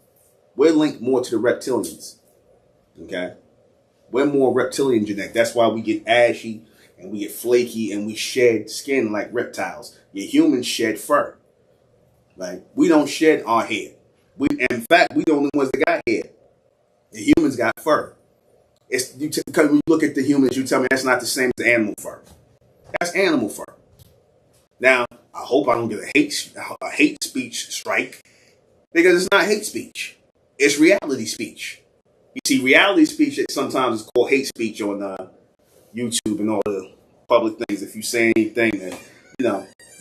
We're linked more to the reptilians. Okay? We're more reptilian genetic. That's why we get ashy and we get flaky and we shed skin like reptiles. Your humans shed fur. Like, we don't shed our hair. In fact, we the only ones that got hair. The humans got fur. Because when you look at the humans, you tell me that's not the same as animal fur. That's animal fur. Now, I hope I don't get a hate speech strike, because it's not hate speech. It's reality speech. You see, reality speech sometimes is called hate speech on YouTube and all the public things. If you say anything that,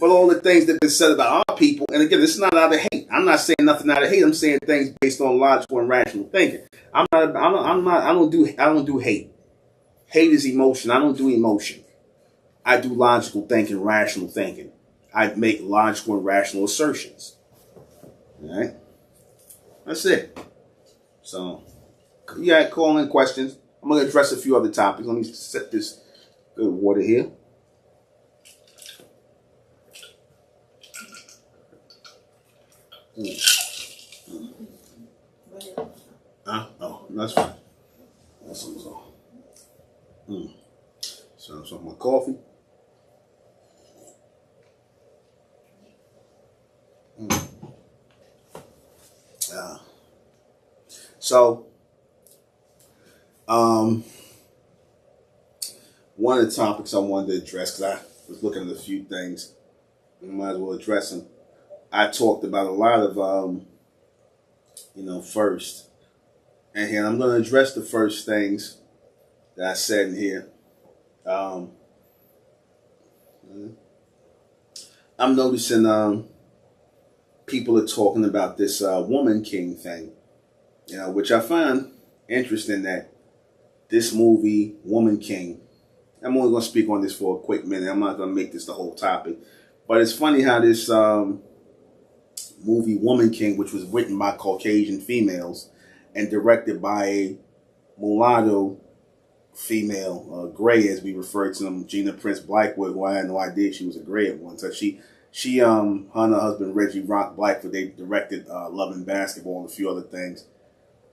but all the things that have been said about our people, and again, this is not out of hate. I'm not saying nothing out of hate. I'm saying things based on logical and rational thinking. I don't do hate. Hate is emotion. I don't do emotion. I do logical thinking, rational thinking. I make logical and rational assertions. All right? That's it. So, yeah, call in questions. I'm going to address a few other topics. Let me set this good water here. Oh, that's fine. That's all. So my coffee. One of the topics I wanted to address, because I was looking at a few things, I might as well address them. I talked about a lot of, first. And here, I'm going to address the first things that I said in here. I'm noticing people are talking about this woman king thing, which I find interesting, that this movie, Woman King, I'm only going to speak on this for a quick minute. I'm not going to make this the whole topic. But it's funny how this movie, Woman King, which was written by Caucasian females and directed by a mulatto female, gray as we refer to them, Gina Prince Blackwood, who I had no idea she was a gray at one time. She her and her husband, Reggie Rock Blackwood, they directed Love and Basketball and a few other things.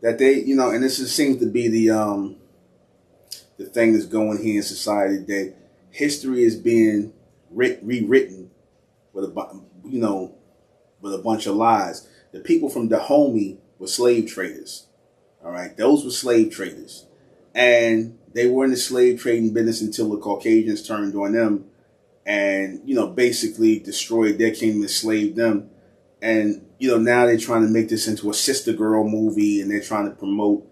That they, and this just seems to be the thing that's going here in society today. History is being rewritten with with a bunch of lies. The people from Dahomey were slave traders. All right, those were slave traders, and they were in the slave trading business until the Caucasians turned on them, and basically destroyed their kingdom, enslaved them, And, you know, now they're trying to make this into a sister girl movie, and they're trying to promote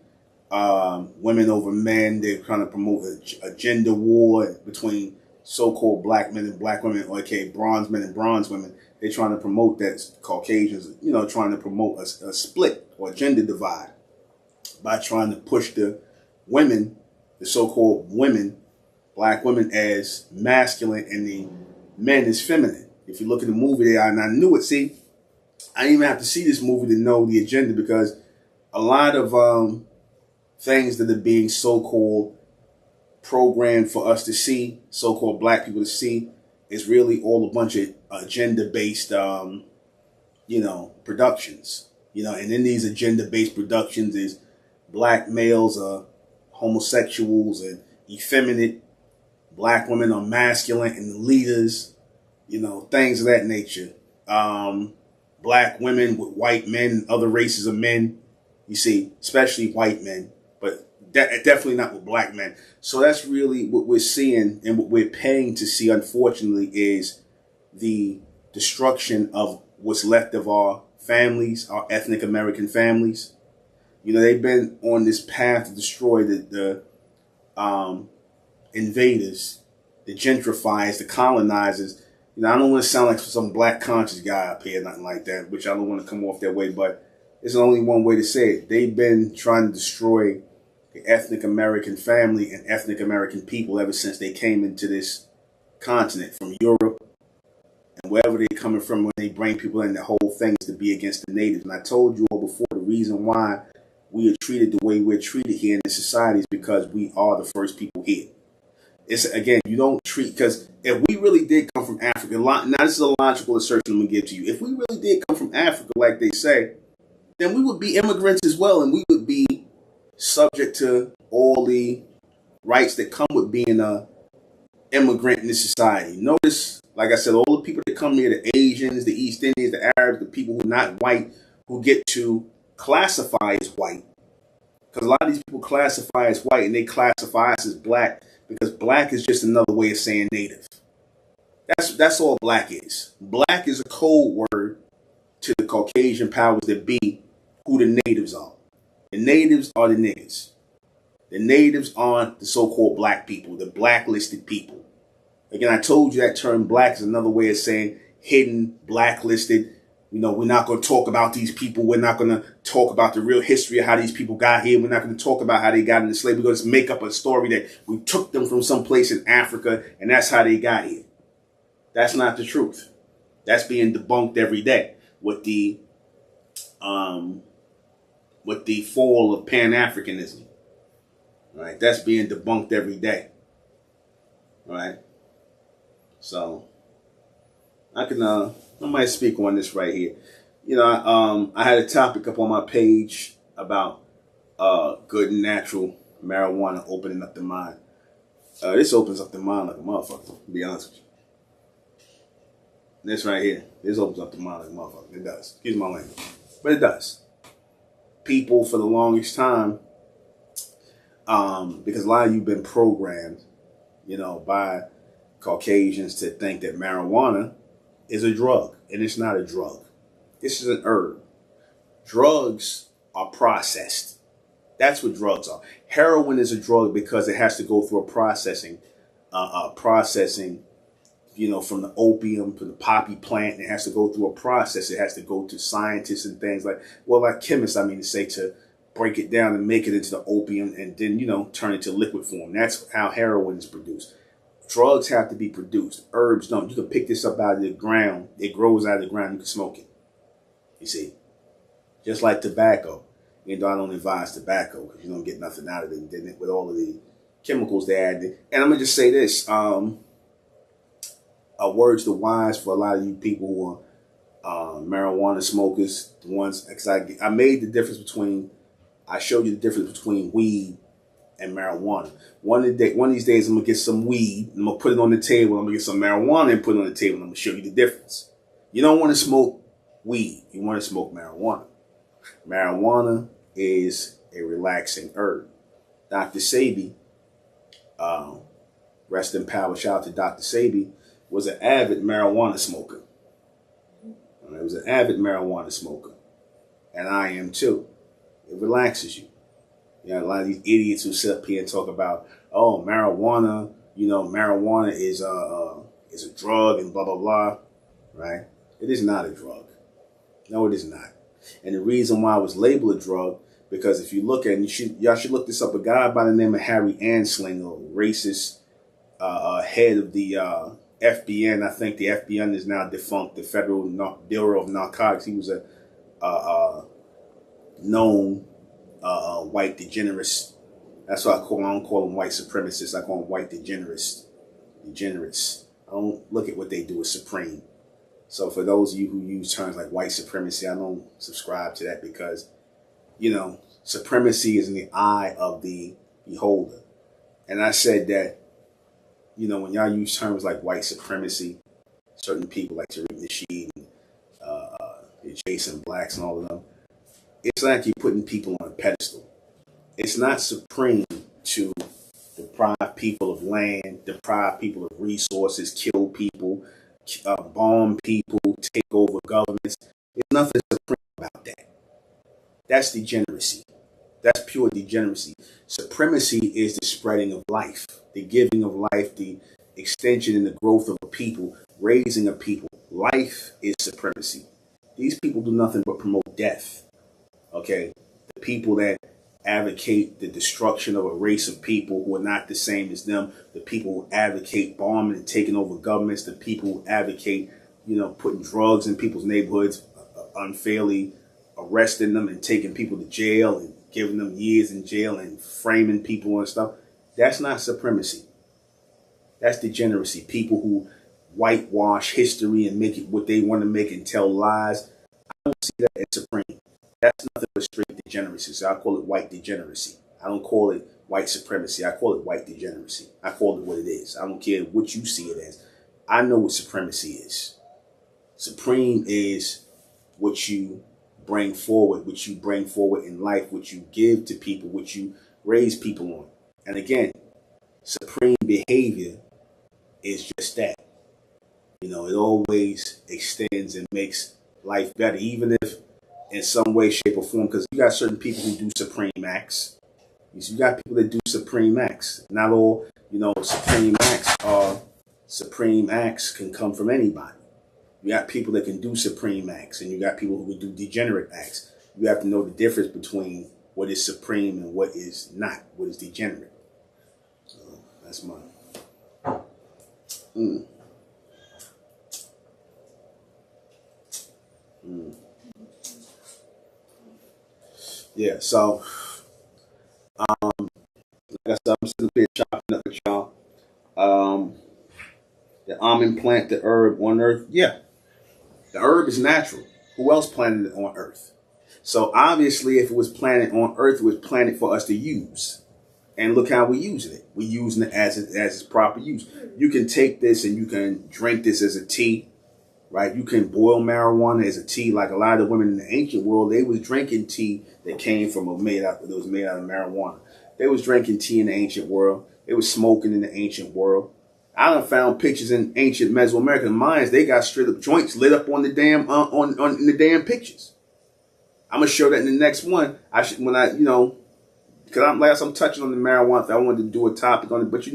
women over men. They're trying to promote a gender war between so-called black men and black women, or okay, bronze men and bronze women. They're trying to promote that Caucasians, you know, trying to promote a split or a gender divide by trying to push the women, the so-called women, black women, as masculine and the men as feminine. If you look at the movie, they are, and I knew it. See, I didn't even have to see this movie to know the agenda, because a lot of things that are being so-called programmed for us to see, so-called black people to see, is really all a bunch of agenda-based, you know, productions. You know, and in these agenda-based productions is black males are homosexuals and effeminate. Black women are masculine and leaders. You know, things of that nature. Black women with white men and other races of men. You see, especially white men, but definitely not with black men. So that's really what we're seeing, and what we're paying to see, unfortunately, is the destruction of what's left of our families, our ethnic American families. You know, they've been on this path to destroy the invaders, the gentrifiers, the colonizers. You know, I don't want to sound like some black conscious guy up here, nothing like that, which I don't want to come off that way, but there's only one way to say it. They've been trying to destroy the ethnic American family and ethnic American people ever since they came into this continent from Europe and wherever they're coming from. When they bring people in, the whole thing is to be against the natives. And I told you all before, the reason why we are treated the way we're treated here in this society is because we are the first people here. It's, again, you don't treat, because if we really did come from Africa, now this is a logical assertion I'm going to give to you. If we really did come from Africa, like they say, then we would be immigrants as well, and we would be subject to all the rights that come with being a immigrant in this society. Notice, like I said, all the people that come here, the Asians, the East Indians, the Arabs, the people who are not white, who get to classify as white. Because a lot of these people classify as white, and they classify us as black, because black is just another way of saying native. That's all black is. Black is a code word to the Caucasian powers that be, who the natives are. The natives are the niggas. The natives aren't the so-called black people, the blacklisted people. Again, I told you that term black is another way of saying hidden, blacklisted. You know, we're not going to talk about these people. We're not going to talk about the real history of how these people got here. We're not going to talk about how they got into slavery. We're going to just make up a story that we took them from someplace in Africa and that's how they got here. That's not the truth. That's being debunked every day with the fall of Pan-Africanism. Right? That's being debunked every day. Right? So I might speak on this right here. You know, I had a topic up on my page about good and natural marijuana opening up the mind. This opens up the mind like a motherfucker, to be honest with you. This right here, this opens up the mind like a motherfucker. It does. Excuse my language. But it does. People for the longest time, because a lot of you have been programmed, you know, by Caucasians to think that marijuana is a drug, and it's not a drug. This is an herb. Drugs are processed. That's what drugs are. Heroin is a drug because it has to go through a processing, you know, from the opium to the poppy plant. And it has to go through a process. It has to go to scientists and things like chemists, I mean to say, to break it down and make it into the opium and then, you know, turn it to liquid form. That's how heroin is produced. Drugs have to be produced. Herbs don't. You can pick this up out of the ground. It grows out of the ground. You can smoke it. You see? Just like tobacco. Even though I don't advise tobacco because you don't get nothing out of it, didn't it, with all of the chemicals they add. And I'm going to just say this. Words to wise for a lot of you people who are marijuana smokers. The ones, because I made the difference between, I showed you the difference between weed and marijuana. One of these days, I'm going to get some weed, and I'm going to put it on the table. I'm going to get some marijuana and put it on the table, and I'm going to show you the difference. You don't want to smoke weed. You want to smoke marijuana. Marijuana is a relaxing herb. Dr. Sebi, rest in power, shout out to Dr. Sebi, was an avid marijuana smoker. I was an avid marijuana smoker, and I am too. It relaxes you. You know, a lot of these idiots who sit up here and talk about, oh, marijuana, you know, marijuana is a drug and blah, blah, blah, right? It is not a drug. No, it is not. And the reason why it was labeled a drug, because if you look at it, y'all should look this up, a guy by the name of Harry Anslinger, racist head of the FBN. I think the FBN is now defunct, the Federal Bureau of Narcotics. He was a known white degenerate. That's why I don't call them white supremacists. I call them white degenerates. I don't look at what they do as supreme. So for those of you who use terms like white supremacy, I don't subscribe to that because, you know, supremacy is in the eye of the beholder. And I said that, you know, when y'all use terms like white supremacy, certain people like Tariq Nasheed, Jason Blacks and all of them, it's like you're putting people on a pedestal. It's not supreme to deprive people of land, deprive people of resources, kill people, bomb people, take over governments. There's nothing supreme about that. That's degeneracy. That's pure degeneracy. Supremacy is the spreading of life, the giving of life, the extension and the growth of a people, raising a people. Life is supremacy. These people do nothing but promote death. Okay? The people that advocate the destruction of a race of people who are not the same as them, the people who advocate bombing and taking over governments, the people who advocate, you know, putting drugs in people's neighborhoods, unfairly arresting them and taking people to jail and giving them years in jail and framing people and stuff. That's not supremacy. That's degeneracy. People who whitewash history and make it what they want to make and tell lies. I don't see that as supreme. That's nothing but straight degeneracy. So I call it white degeneracy. I don't call it white supremacy. I call it white degeneracy. I call it what it is. I don't care what you see it as. I know what supremacy is. Supreme is what you bring forward in life, what you give to people, what you raise people on. And again, supreme behavior is just that. You know, it always extends and makes life better, even if in some way, shape, or form, because you got certain people who do supreme acts. You got people that do supreme acts. Not all, you know, supreme acts can come from anybody. You got people that can do supreme acts, and you got people who can do degenerate acts. You have to know the difference between what is supreme and what is not, what is degenerate. So that's mine. Yeah, so like I said, I'm still here chopping up with y'all. The almond plant, the herb on earth, yeah. The herb is natural. Who else planted it on earth? So obviously, if it was planted on earth, it was planted for us to use. And look how we're using it. We're using it as its proper use. You can take this and you can drink this as a tea, right? You can boil marijuana as a tea. Like a lot of the women in the ancient world, they was drinking tea that came from that was made out of marijuana. They was drinking tea in the ancient world. They was smoking in the ancient world. I done found pictures in ancient Mesoamerican mines. They got straight up joints lit up on the damn in the damn pictures. I'm gonna show that in the next one. Because I'm touching on the marijuana. I wanted to do a topic on it, but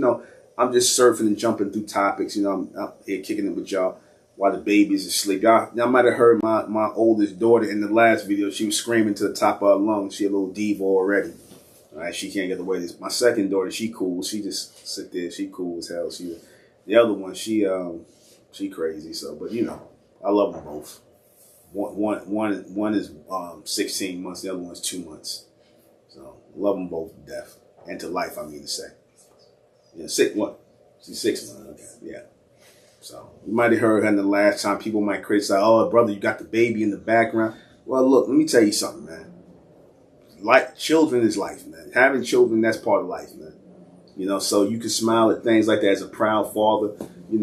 I'm just surfing and jumping through topics. I'm out here kicking it with y'all while the baby's asleep. Y'all might have heard my oldest daughter in the last video. She was screaming to the top of her lungs. She a little diva already. All right, she can't get away with this. My second daughter, she cool. She just sit there. She cool as hell. The other one, she crazy. So, but I love them both. One is 16 months. The other one's 2 months. So love them both to death and to life. I mean to say. Yeah, She's 6 months. Okay, yeah. So you might have heard her in the last time. People might criticize, "Oh, brother, you got the baby in the background." Well, look, let me tell you something, man. Like, children is life, man. Having children, that's part of life, man. So you can smile at things like that as a proud father. You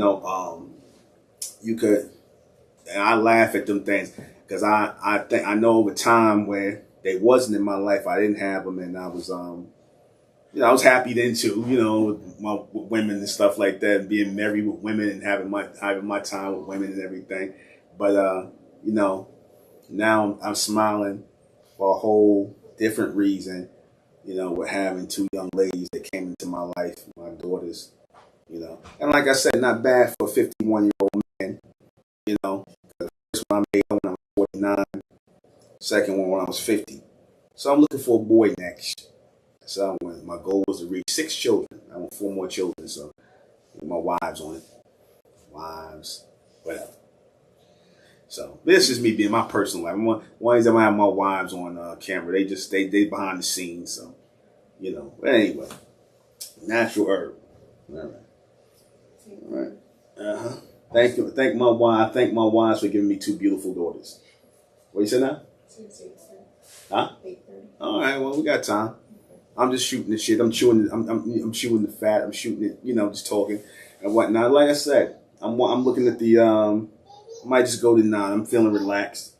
could, and I laugh at them things because I know over time where they wasn't in my life, I didn't have them, and I was I was happy then too, with women and stuff like that, and being married with women and having my time with women and everything. But you know, now I'm smiling for a whole different reason, you know, with having two young ladies that came into my life, my daughters, you know. And like I said, not bad for a 51-year-old man, you know. The first one I made when I was 49, second one when I was 50. So I'm looking for a boy next. So my goal was to reach 6 children. I want 4 more children, so my wives on it. Wives, whatever. So this is me being my personal life. One is I have my wives on camera. They behind the scenes. So, you know. But anyway, natural herb. All right. Thank you. Thank my wife. Thank my wives for giving me 2 beautiful daughters. What you said now? 6:30. Huh? 8:30. All right. Well, we got time. I'm just shooting the shit. I'm chewing. I'm chewing the fat. I'm shooting it. You know, just talking and whatnot. Like I said, I'm looking at the. I might just go to 9. I'm feeling relaxed.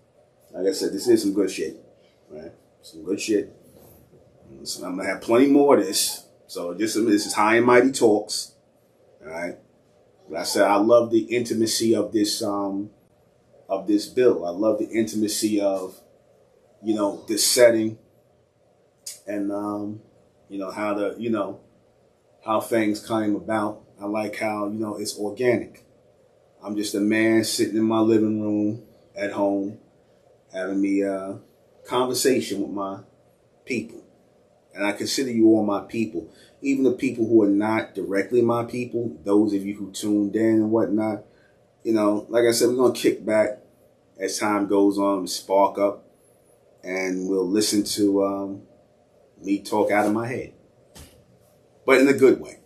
Like I said, this is some good shit. Right? Some good shit. So I'm gonna have plenty more of this. So this is high and mighty talks. All right. Like I said, I love the intimacy of this bill. I love the intimacy of, you know, this setting, and you know how things came about. I like how, you know, it's organic. I'm just a man sitting in my living room at home, having me a conversation with my people. And I consider you all my people. Even the people who are not directly my people, those of you who tuned in and whatnot, you know, like I said, we're going to kick back as time goes on, spark up, and we'll listen to me talk out of my head. But in a good way.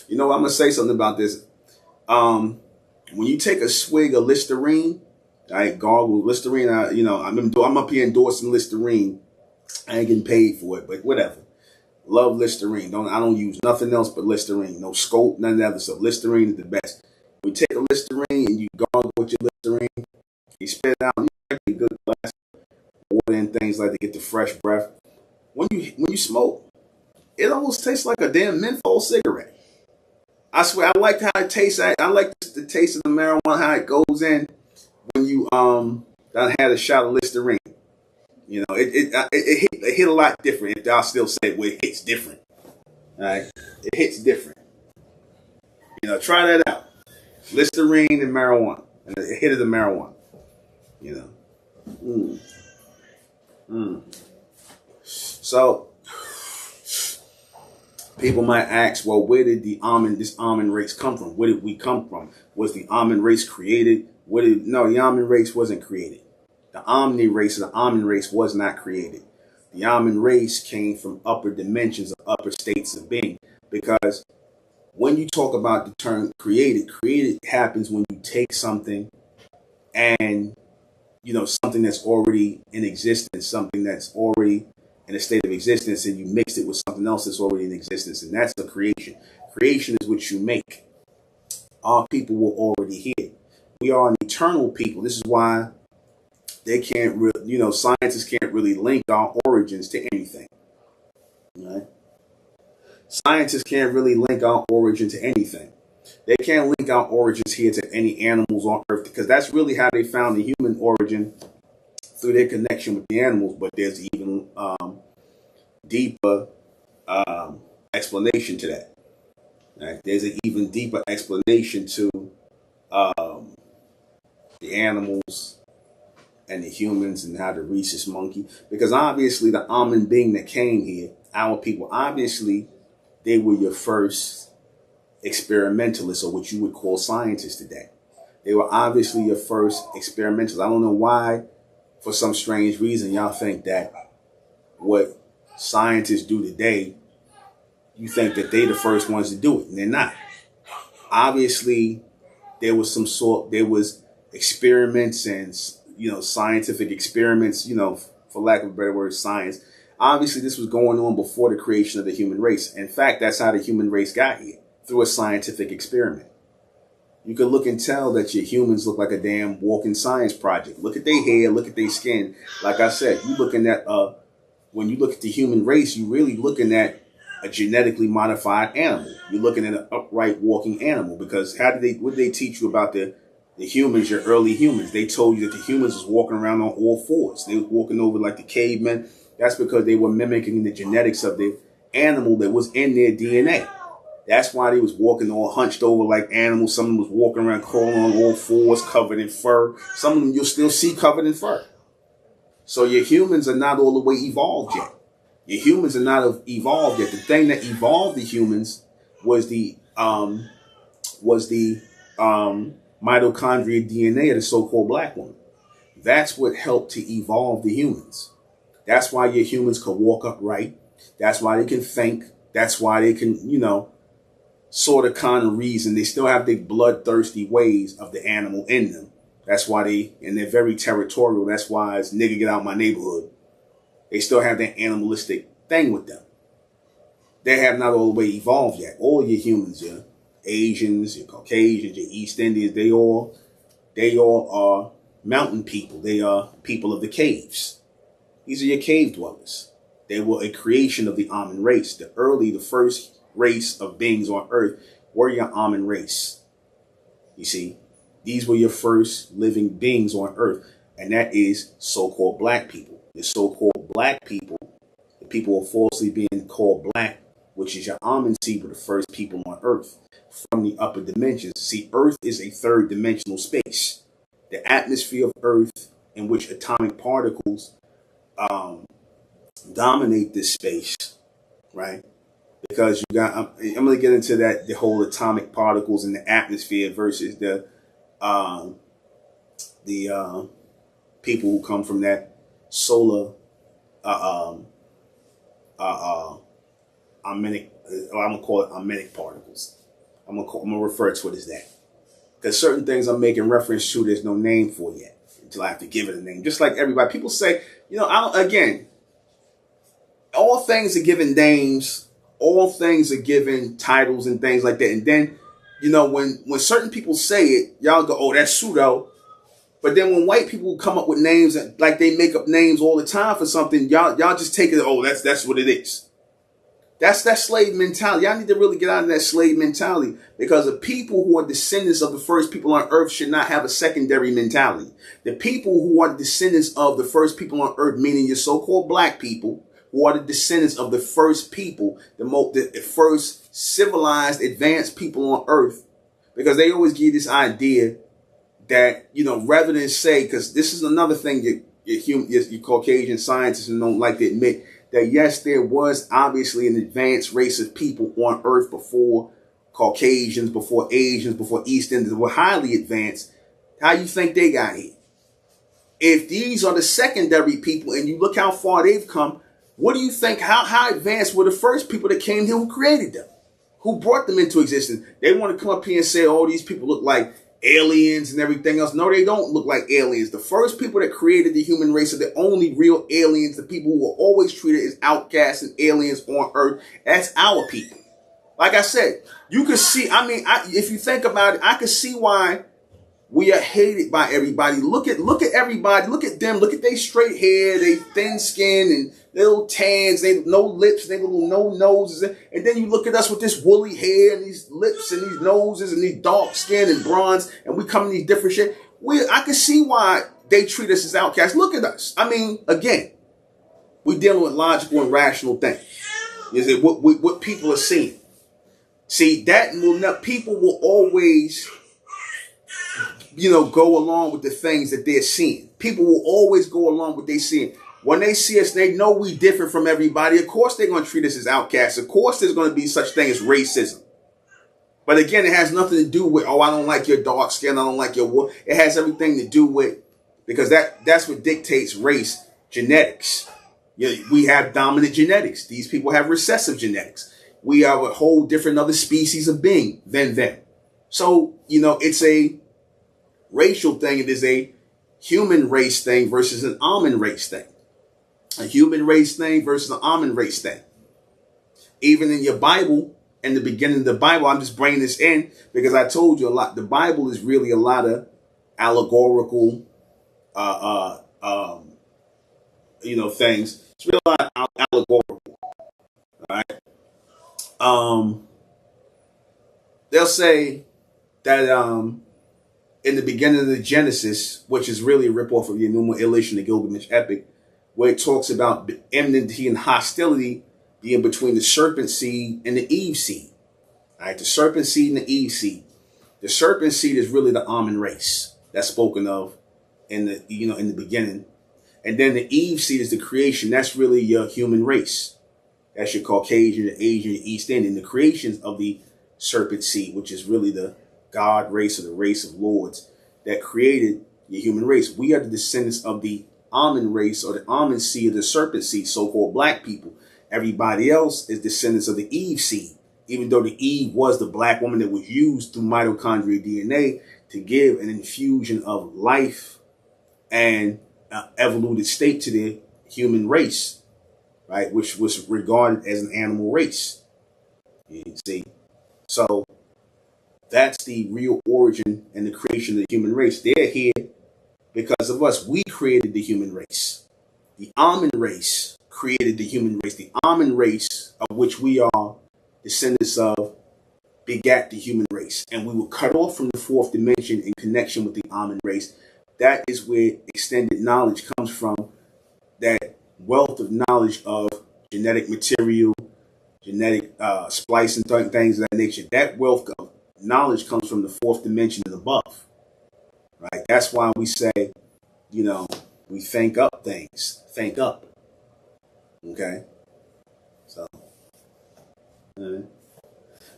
You know, I'm going to say something about this. When you take a swig of Listerine, I gargle Listerine. I'm up here endorsing Listerine. I ain't getting paid for it, but whatever. Love Listerine. I don't use nothing else but Listerine. No Scope, none of that other stuff. Listerine is the best. When you take a Listerine and you gargle with your Listerine, you spit it out. You get a good glass of water and things like to get the fresh breath. When you smoke, it almost tastes like a damn menthol cigarette. I swear, I like how it tastes. I like the taste of the marijuana, how it goes in when you done had a shot of Listerine. You know, it hit a lot different. If I'll still say, well, it hits different. All right, it hits different. You know, try that out. Listerine and marijuana, and a hit of the marijuana. You know, So people might ask, well, where did this almond race come from? Where did we come from? Was the almond race created? No, the almond race wasn't created. The omni race or the almond race was not created. The almond race came from upper dimensions or upper states of being. Because when you talk about the term created happens when you take something and, you know, something that's already in existence, something that's already in a state of existence, and you mix it with something else that's already in existence. And that's a creation. Creation is what you make. Our people were already here. We are an eternal people. This is why they can't really, you know, scientists can't really link our origins to anything. Right? Scientists can't really link our origin to anything. They can't link our origins here to any animals on Earth, because that's really how they found the human origin, through their connection with the animals. But there's even deeper explanation to that. Right? There's an even deeper explanation to the animals and the humans and how the rhesus monkey. Because obviously the almond being that came here, our people, obviously they were your first experimentalists, or what you would call scientists today. They were obviously your first experimentalists. I don't know why, for some strange reason, y'all think that what scientists do today, you think that they're the first ones to do it, and they're not. Obviously, there was experiments and, you know, scientific experiments, you know, for lack of a better word, science. Obviously, this was going on before the creation of the human race. In fact, that's how the human race got here, through a scientific experiment. You can look and tell that your humans look like a damn walking science project. Look at their hair, look at their skin. Like I said, when you look at the human race, you're really looking at a genetically modified animal. You're looking at an upright walking animal, because what did they teach you about the humans, your early humans? They told you that the humans was walking around on all fours. They was walking over like the cavemen. That's because they were mimicking the genetics of the animal that was in their DNA. That's why they was walking all hunched over like animals. Some of them was walking around crawling on all fours, covered in fur. Some of them you'll still see covered in fur. So your humans are not all the way evolved yet. Your humans are not evolved yet. The thing that evolved the humans was the mitochondria DNA of the so-called black woman. That's what helped to evolve the humans. That's why your humans can walk upright. That's why they can think. That's why they can, sort of kind of reason. They still have the bloodthirsty ways of the animal in them. That's why they're very territorial. That's why it's nigga get out my neighborhood. They still have that animalistic thing with them. They have not all the way evolved yet. All your humans, your Asians, your Caucasians, your East Indians, they all are mountain people. They are people of the caves. These are your cave dwellers. They were a creation of the Ahmen race. The first race of beings on earth were your Ahmen race. You see, these were your first living beings on earth. And that is so-called black people. The so-called black people, the people who are falsely being called black, which is your Ahmen seed, were the first people on earth from the upper dimensions. See, earth is a third dimensional space. The atmosphere of earth, in which atomic particles dominate this space, right? Because I'm going to get into that, the whole atomic particles in the atmosphere versus the people who come from that solar I'm going to call it amenic particles. I'm going to refer to it as that. Because certain things I'm making reference to, there's no name for yet until I have to give it a name. Just like everybody. People say, all things are given names. All things are given titles and things like that. And then, when certain people say it, y'all go, oh, that's pseudo. But then when white people come up with names, like they make up names all the time for something, y'all just take it, oh, that's what it is. That's that slave mentality. Y'all need to really get out of that slave mentality, because the people who are descendants of the first people on earth should not have a secondary mentality. The people who are descendants of the first people on earth, meaning your so-called black people, who are the descendants of the first people, the first civilized, advanced people on earth, because they always give this idea that, rather than say, because this is another thing your Caucasian scientists don't like to admit, that yes, there was obviously an advanced race of people on earth before Caucasians, before Asians, before East Indians were highly advanced. How you think they got here? If these are the secondary people and you look how far they've come, what do you think? How advanced were the first people that came here, who created them, who brought them into existence? They want to come up here and say, oh, these people look like aliens and everything else. No, they don't look like aliens. The first people that created the human race are the only real aliens, the people who were always treated as outcasts and aliens on earth. That's our people. Like I said, you can see, if you think about it, I can see why we are hated by everybody. Look at everybody. Look at them. Look at their straight hair, they thin skin, and little tans, they no lips, they little no noses. And then you look at us with this woolly hair and these lips and these noses and these dark skin and bronze, and we come in these different shit. I can see why they treat us as outcasts. Look at us. Again, we're dealing with logical and rational things. Is it what people are seeing? See, people will always go along with the things that they're seeing. People will always go along with what they're seeing. When they see us, they know we different from everybody. Of course, they're going to treat us as outcasts. Of course, there's going to be such thing as racism. But again, it has nothing to do with, oh, I don't like your dark skin, I don't like your wool. It has everything to do with, because that's what dictates race, genetics. We have dominant genetics. These people have recessive genetics. We are a whole different other species of being than them. So, it's a racial thing. It is a human race thing versus an Ahmen race thing. A human race thing versus an Ahmen race thing. Even in your Bible, in the beginning of the Bible, I'm just bringing this in because I told you a lot. The Bible is really a lot of allegorical, things. It's really a lot of allegorical, all right? they'll say that in the beginning of the Genesis, which is really a ripoff of the Enuma Elish and the Gilgamesh epic, where it talks about enmity and hostility being between the serpent seed and the Eve seed. All right, the serpent seed and the Eve seed. The serpent seed is really the Ahmen race that's spoken of in the in the beginning, and then the Eve seed is the creation. That's really your human race. That's your Caucasian, the Asian, the East Indian, the creations of the serpent seed, which is really the God race or the race of lords that created your human race. We are the descendants of the Ahmen race or the Ahmen seed of the serpent seed, so-called black people. Everybody else is descendants of the Eve seed, even though the Eve was the black woman that was used through mitochondrial DNA to give an infusion of life and evoluted state to the human race. Right, which was regarded as an animal race. You see, so that's the real origin and the creation of the human race. They're here because of us. We created the human race. The Ahmen race created the human race. The Ahmen race, of which we are descendants of, begat the human race, and we were cut off from the fourth dimension in connection with the Ahmen race. That is where extended knowledge comes from. That wealth of knowledge of genetic material, genetic splicing, things of that nature. That wealth of knowledge comes from the fourth dimension and above. Right? That's why we say, we think up things. Think up. Okay? So, let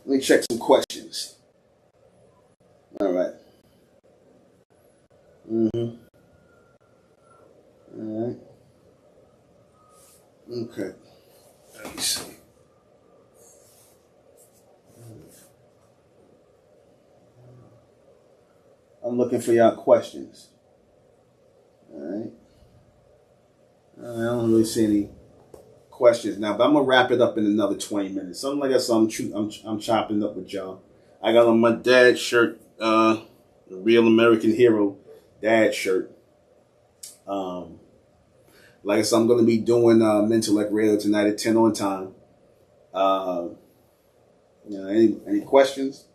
me check some questions. All right. All right. Okay. Let me see. I'm looking for y'all questions. All right. I don't really see any questions now, but I'm gonna wrap it up in another 20 minutes. Something like that. I'm chopping up with y'all. I got on my dad shirt, the Real American Hero dad shirt. Like I said, I'm going to be doing MENTELLECT Radio tonight at 10 on time. Any questions?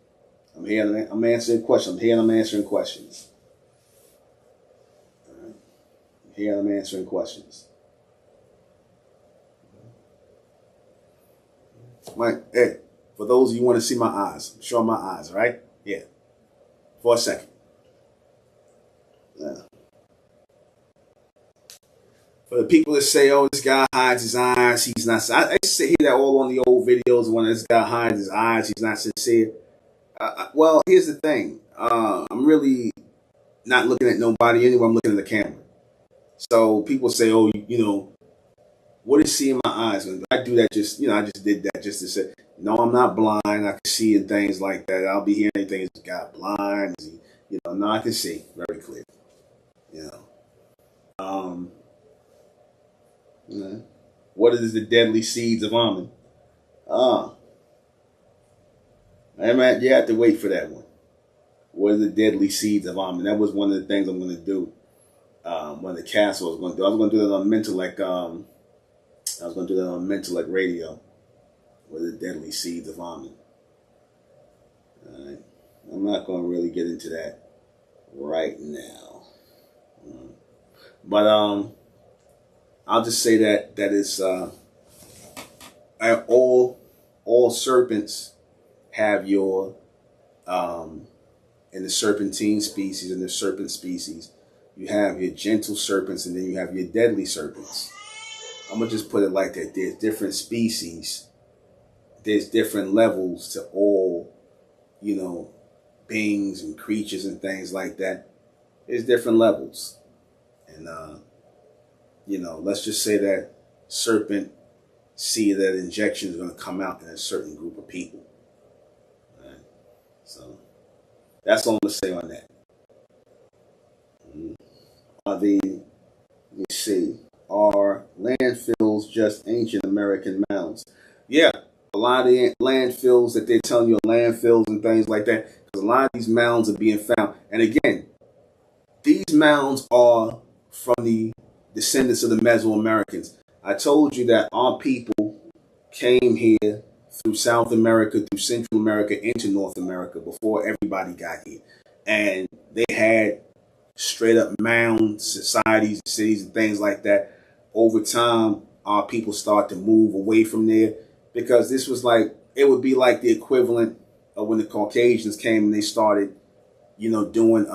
I'm here. I'm answering questions. I'm here and I'm answering questions. All right. I'm here and I'm answering questions. Hey, for those of you who want to see my eyes, show my eyes, right? Yeah. For a second. Yeah. For the people that say, "Oh, this guy hides his eyes, he's not," I used to hear that all on the old videos when this guy hides his eyes, he's not sincere. Well, here's the thing. I'm really not looking at nobody anyway. I'm looking at the camera. So people say, "Oh, what is seeing my eyes?" And I do that just, I just did that just to say, no, I'm not blind. I can see and things like that. I'll be hearing things. Is God blind? Is he, no, I can see very clear. What is the deadly seeds of Almond? You have to wait for that one. What are the deadly seeds of Almond? That was one of the things I'm going to do. One of the casts I was going to do. I was going to do that on MENTELLECT. I was going to do that on MENTELLECT Radio. What are the deadly seeds of Almond? All right. I'm not going to really get into that right now. But I'll just say that is all serpents have your in the serpentine species, in the serpent species, you have your gentle serpents and then you have your deadly serpents. I'm gonna just put it like that. There's different species. There's different levels to all, beings and creatures and things like that. There's different levels. And let's just say that serpent see that injection is going to come out in a certain group of people. All right. So that's all I'm going to say on that. Let me see, are landfills just ancient American mounds? Yeah, a lot of the landfills that they're telling you are landfills and things like that, because a lot of these mounds are being found. And again, these mounds are from the descendants of the Mesoamericans. I told you that our people came here through South America, through Central America, into North America before everybody got here. And they had straight up mound societies, cities, and things like that. Over time, our people start to move away from there because this was like, it would be like the equivalent of when the Caucasians came and they started, doing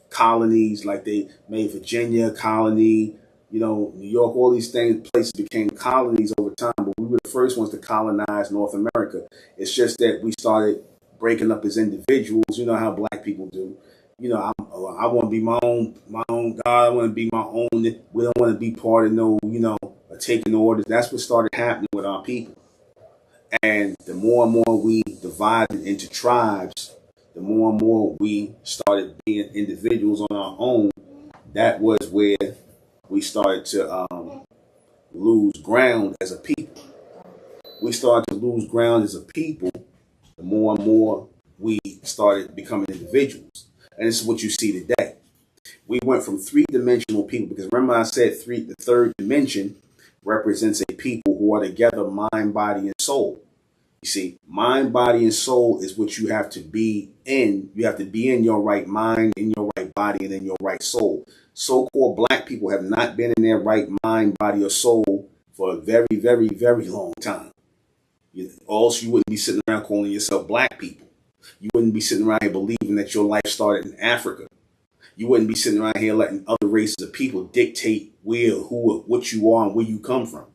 colonies, like they made Virginia a colony, New York, all these places became colonies over time, but we were the first ones to colonize North America. It's just that we started breaking up as individuals. You know how black people do. I want to be my own God. I want to be my own. We don't want to be part of no, taking orders. That's what started happening with our people. And the more and more we divided into tribes, the more and more we started being individuals on our own. That was where we started to lose ground as a people. We started to lose ground as a people the more and more we started becoming individuals. And this is what you see today. We went from three-dimensional people, because remember I said the third dimension represents a people who are together, mind, body, and soul. You see, mind, body, and soul is what you have to be in. You have to be in your right mind, in your right body, and in your right soul. So-called black people have not been in their right mind, body, or soul for a very, very, very long time. Also, you wouldn't be sitting around calling yourself black people. You wouldn't be sitting around here believing that your life started in Africa. You wouldn't be sitting around here letting other races of people dictate what you are and where you come from.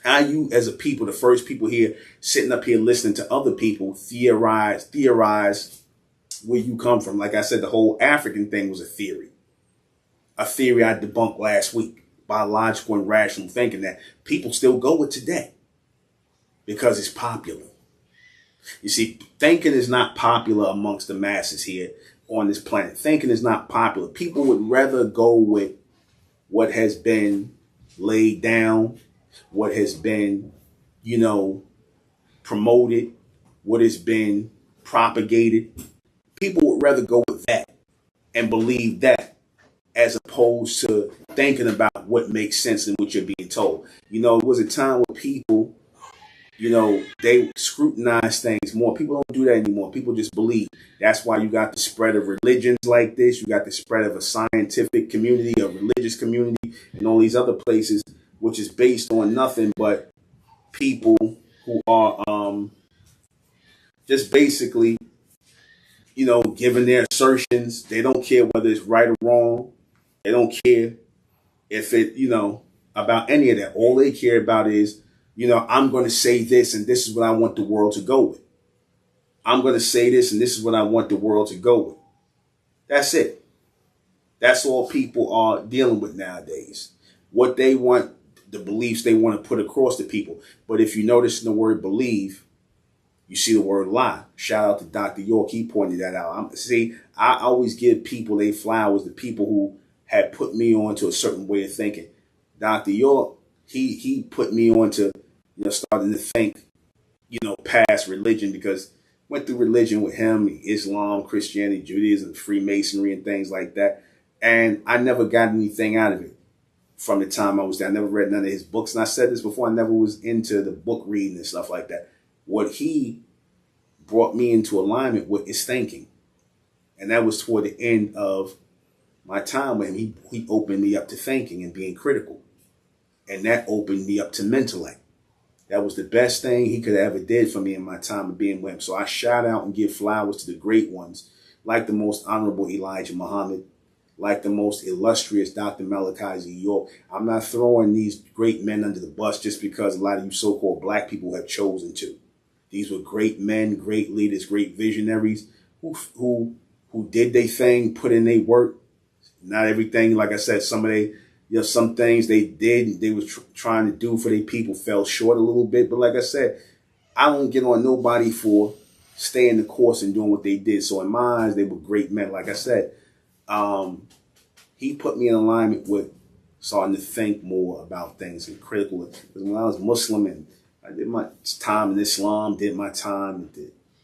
How you, as a people, the first people here, sitting up here listening to other people theorize where you come from. Like I said, the whole African thing was a theory I debunked last week. Biological and rational thinking that people still go with today because it's popular. You see, thinking is not popular amongst the masses here on this planet. Thinking is not popular. People would rather go with what has been laid down, what has been, promoted, what has been propagated. People would rather go with that and believe that as opposed to thinking about what makes sense and what you're being told. It was a time where people, they scrutinize things more. People don't do that anymore. People just believe. That's why you got the spread of religions like this. You got the spread of a scientific community, a religious community, and all these other places, which is based on nothing but people who are just basically, giving their assertions. They don't care whether it's right or wrong. They don't care if it, about any of that. All they care about is, I'm going to say this and this is what I want the world to go with. I'm going to say this and this is what I want the world to go with. That's it. That's all people are dealing with nowadays. What they want, the beliefs they want to put across to people. But if you notice in the word believe, you see the word lie. Shout out to Dr. York. He pointed that out. I always give people their flowers, the people who had put me on to a certain way of thinking. Dr. York, he put me on to, starting to think, past religion, because went through religion with him, Islam, Christianity, Judaism, Freemasonry, and things like that. And I never got anything out of it from the time I was there. I never read none of his books. And I said this before, I never was into the book reading and stuff like that. What he brought me into alignment with is thinking. And that was toward the end of my time with him. He opened me up to thinking and being critical. And that opened me up to MENTELLECT. That was the best thing he could have ever did for me in my time of being with him. So I shout out and give flowers to the great ones, like the most honorable Elijah Muhammad, like the most illustrious Dr. Malachi Z. York. I'm not throwing these great men under the bus just because a lot of you so-called black people have chosen to. These were great men, great leaders, great visionaries who did their thing, put in their work. Not everything, like I said, some things they did, they was trying to do for their people fell short a little bit. But like I said, I don't get on nobody for staying the course and doing what they did. So in my eyes, they were great men. Like I said, he put me in alignment with starting to think more about things and critical. Because when I was Muslim and I did my time in Islam, did my time,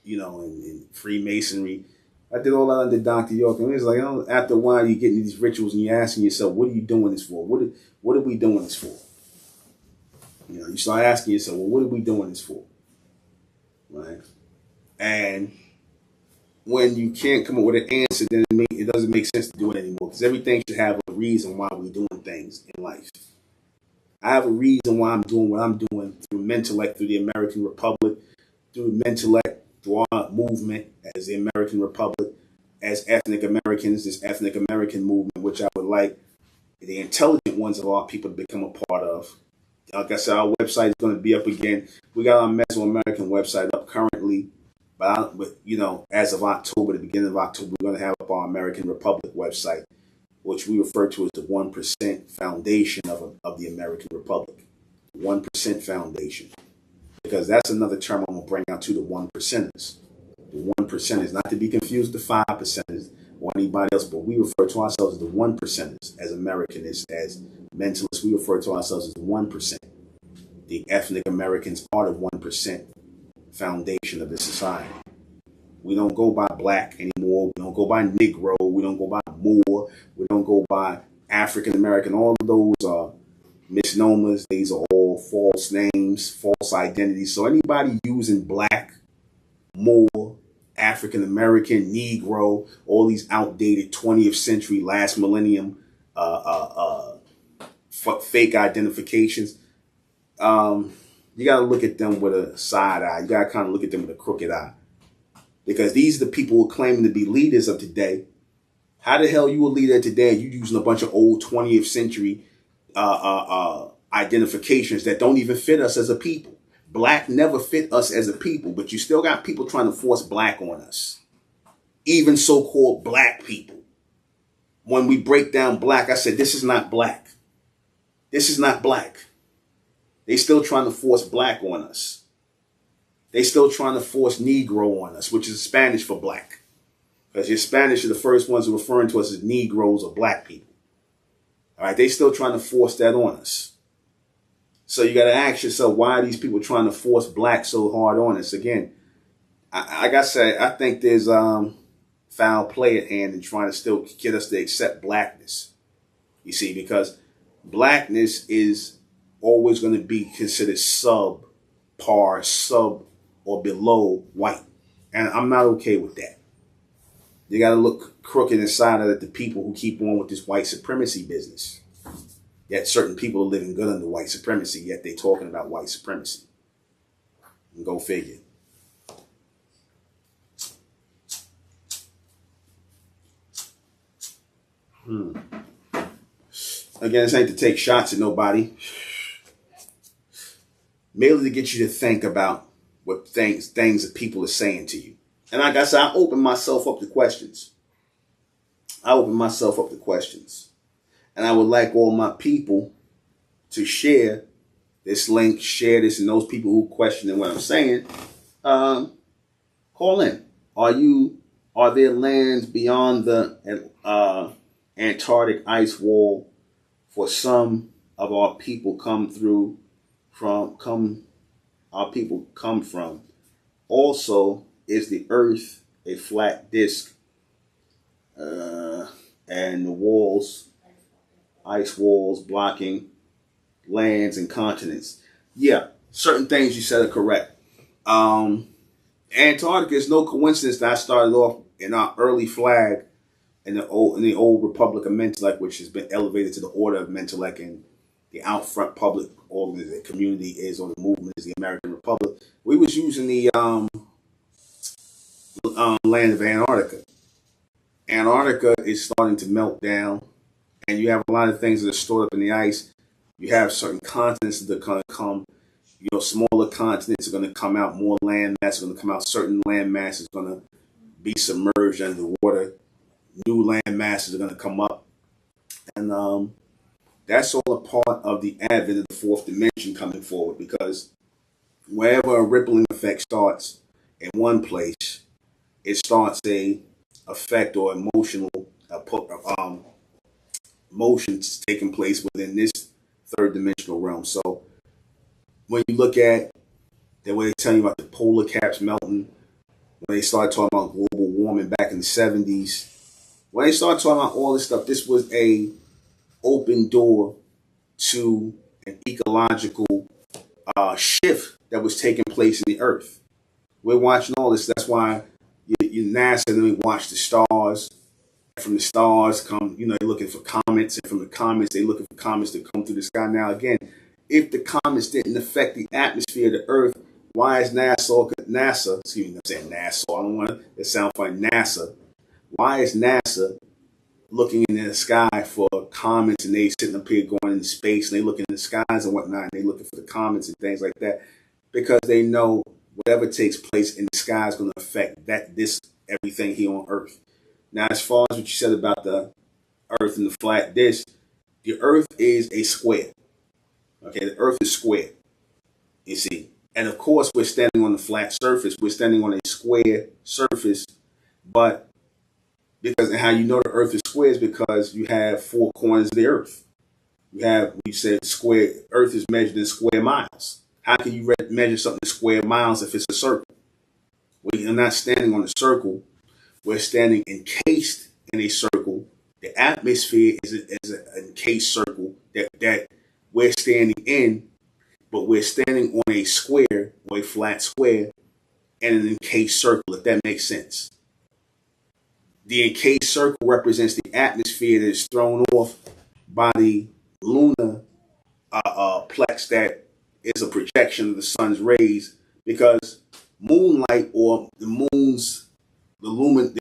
in Freemasonry, I did all that under Dr. York. And it was like, after a while, you get into these rituals and you're asking yourself, what are you doing this for? What are we doing this for? You start asking yourself, well, what are we doing this for? right? And when you can't come up with an answer, then it doesn't make sense to do it anymore, because everything should have a reason why we're doing things in life. I have a reason why I'm doing what I'm doing through Mentellect, through the American Republic, through Mentellect, through our movement as the American Republic, as ethnic Americans, this ethnic American movement, which I would like the intelligent ones of our people to become a part of. Like I said, our website is going to be up again. We got our Mesoamerican website up currently, but you know, as of October, the beginning of October, we're going to have up our American Republic website, which we refer to as the 1% foundation of the American Republic. 1% foundation. Because that's another term I'm going to bring out to the 1%ers. The 1%ers, not to be confused with the 5%ers or anybody else, but we refer to ourselves as the 1%ers, as Americanists, as mentalists. We refer to ourselves as the 1%. The ethnic Americans are the 1% foundation of the society. We don't go by black anymore. We don't go by Negro. We don't go by Moor. We don't go by African American. All of those are misnomers. These are all false names, false identities. So anybody using black, Moor, African American, Negro, all these outdated 20th century, last millennium fake identifications, you got to look at them with a side eye. You got to kind of look at them with a crooked eye. Because these are the people who are claiming to be leaders of today. How the hell you a leader today? You using a bunch of old 20th century identifications that don't even fit us as a people. Black never fit us as a people, but you still got people trying to force black on us. Even so-called black people. When we break down black, I said, this is not black. This is not black. They still trying to force black on us. They still trying to force Negro on us, which is Spanish for black. Because your Spanish are the first ones who are referring to us as Negroes or black people. All right, they still trying to force that on us. So you got to ask yourself, why are these people trying to force black so hard on us? Again, like I said, I think there's foul play at hand in trying to still get us to accept blackness. You see, because blackness is always going to be considered subpar, sub or below white. And I'm not okay with that. You got to look crooked inside at the people who keep on with this white supremacy business. Yet certain people are living good under white supremacy, yet they're talking about white supremacy. And go figure. Again, this ain't to take shots at nobody. Merely to get you to think about what things that people are saying to you. And like I said, I open myself up to questions. And I would like all my people to share this link, share this, and those people who question what I'm saying, call in. Are there lands beyond the Antarctic ice wall for some of our people come from? Also, is the Earth a flat disk? And the walls, ice walls blocking lands and continents. Yeah, certain things you said are correct. Antarctica is no coincidence that I started off in our early flag in the old Republic of Mentellect, which has been elevated to the Order of Mentellect, and the out front public organization community is, or the movement is, the American Republic. We was using the land of Antarctica. Antarctica is starting to melt down, and you have a lot of things that are stored up in the ice. You have certain continents that are going to come. Smaller continents are going to come out. More land mass is going to come out. Certain land mass is going to be submerged under the water. New land masses are going to come up, and that's all a part of the advent of the fourth dimension coming forward. Because wherever a rippling effect starts in one place, it starts a effect or emotional motions taking place within this third dimensional realm. So when you look at the way they tell you about the polar caps melting, when they started talking about global warming back in the 70s, when they started talking about all this stuff, this was a open door to an ecological shift that was taking place in the earth. We're watching all this. That's why you NASA and we watch the stars. From the stars come, they're looking for comets, and from the comets, they're looking for comets to come through the sky. Now, again, if the comets didn't affect the atmosphere of the Earth, why is NASA, excuse me, I'm saying NASA, I don't want to, it sounds funny, NASA, why is NASA looking in the sky for comets, and they sitting up here going into space, and they looking in the skies and whatnot, and they looking for the comets and things like that, because they know whatever takes place in the sky is going to affect everything here on Earth. Now, as far as what you said about the Earth and the flat dish, the Earth is a square. Okay, the Earth is square, you see. And of course, we're standing on the flat surface. We're standing on a square surface. But and how you know the Earth is square is because you have four corners of the Earth. We said square, Earth is measured in square miles. How can you measure something in square miles if it's a circle? We are not standing on a circle. We're standing encased in a circle. The atmosphere is an encased circle that we're standing in, but we're standing on a square or a flat square and an encased circle, if that makes sense. The encased circle represents the atmosphere that is thrown off by the lunar plex that is a projection of the sun's rays, because moonlight or the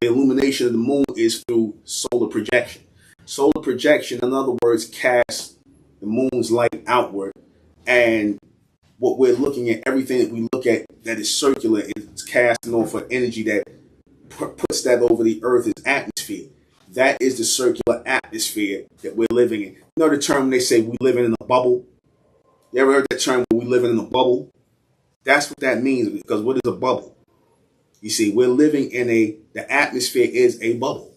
illumination of the moon is through solar projection. Solar projection, in other words, casts the moon's light outward, and what we're looking at, everything that we look at that is circular, is casting off an energy that puts that over the Earth's atmosphere. That is the circular atmosphere that we're living in. You know the term they say we living in a bubble? You ever heard that term, we living in a bubble? That's what that means, because what is a bubble? You see, we're living in the atmosphere is a bubble.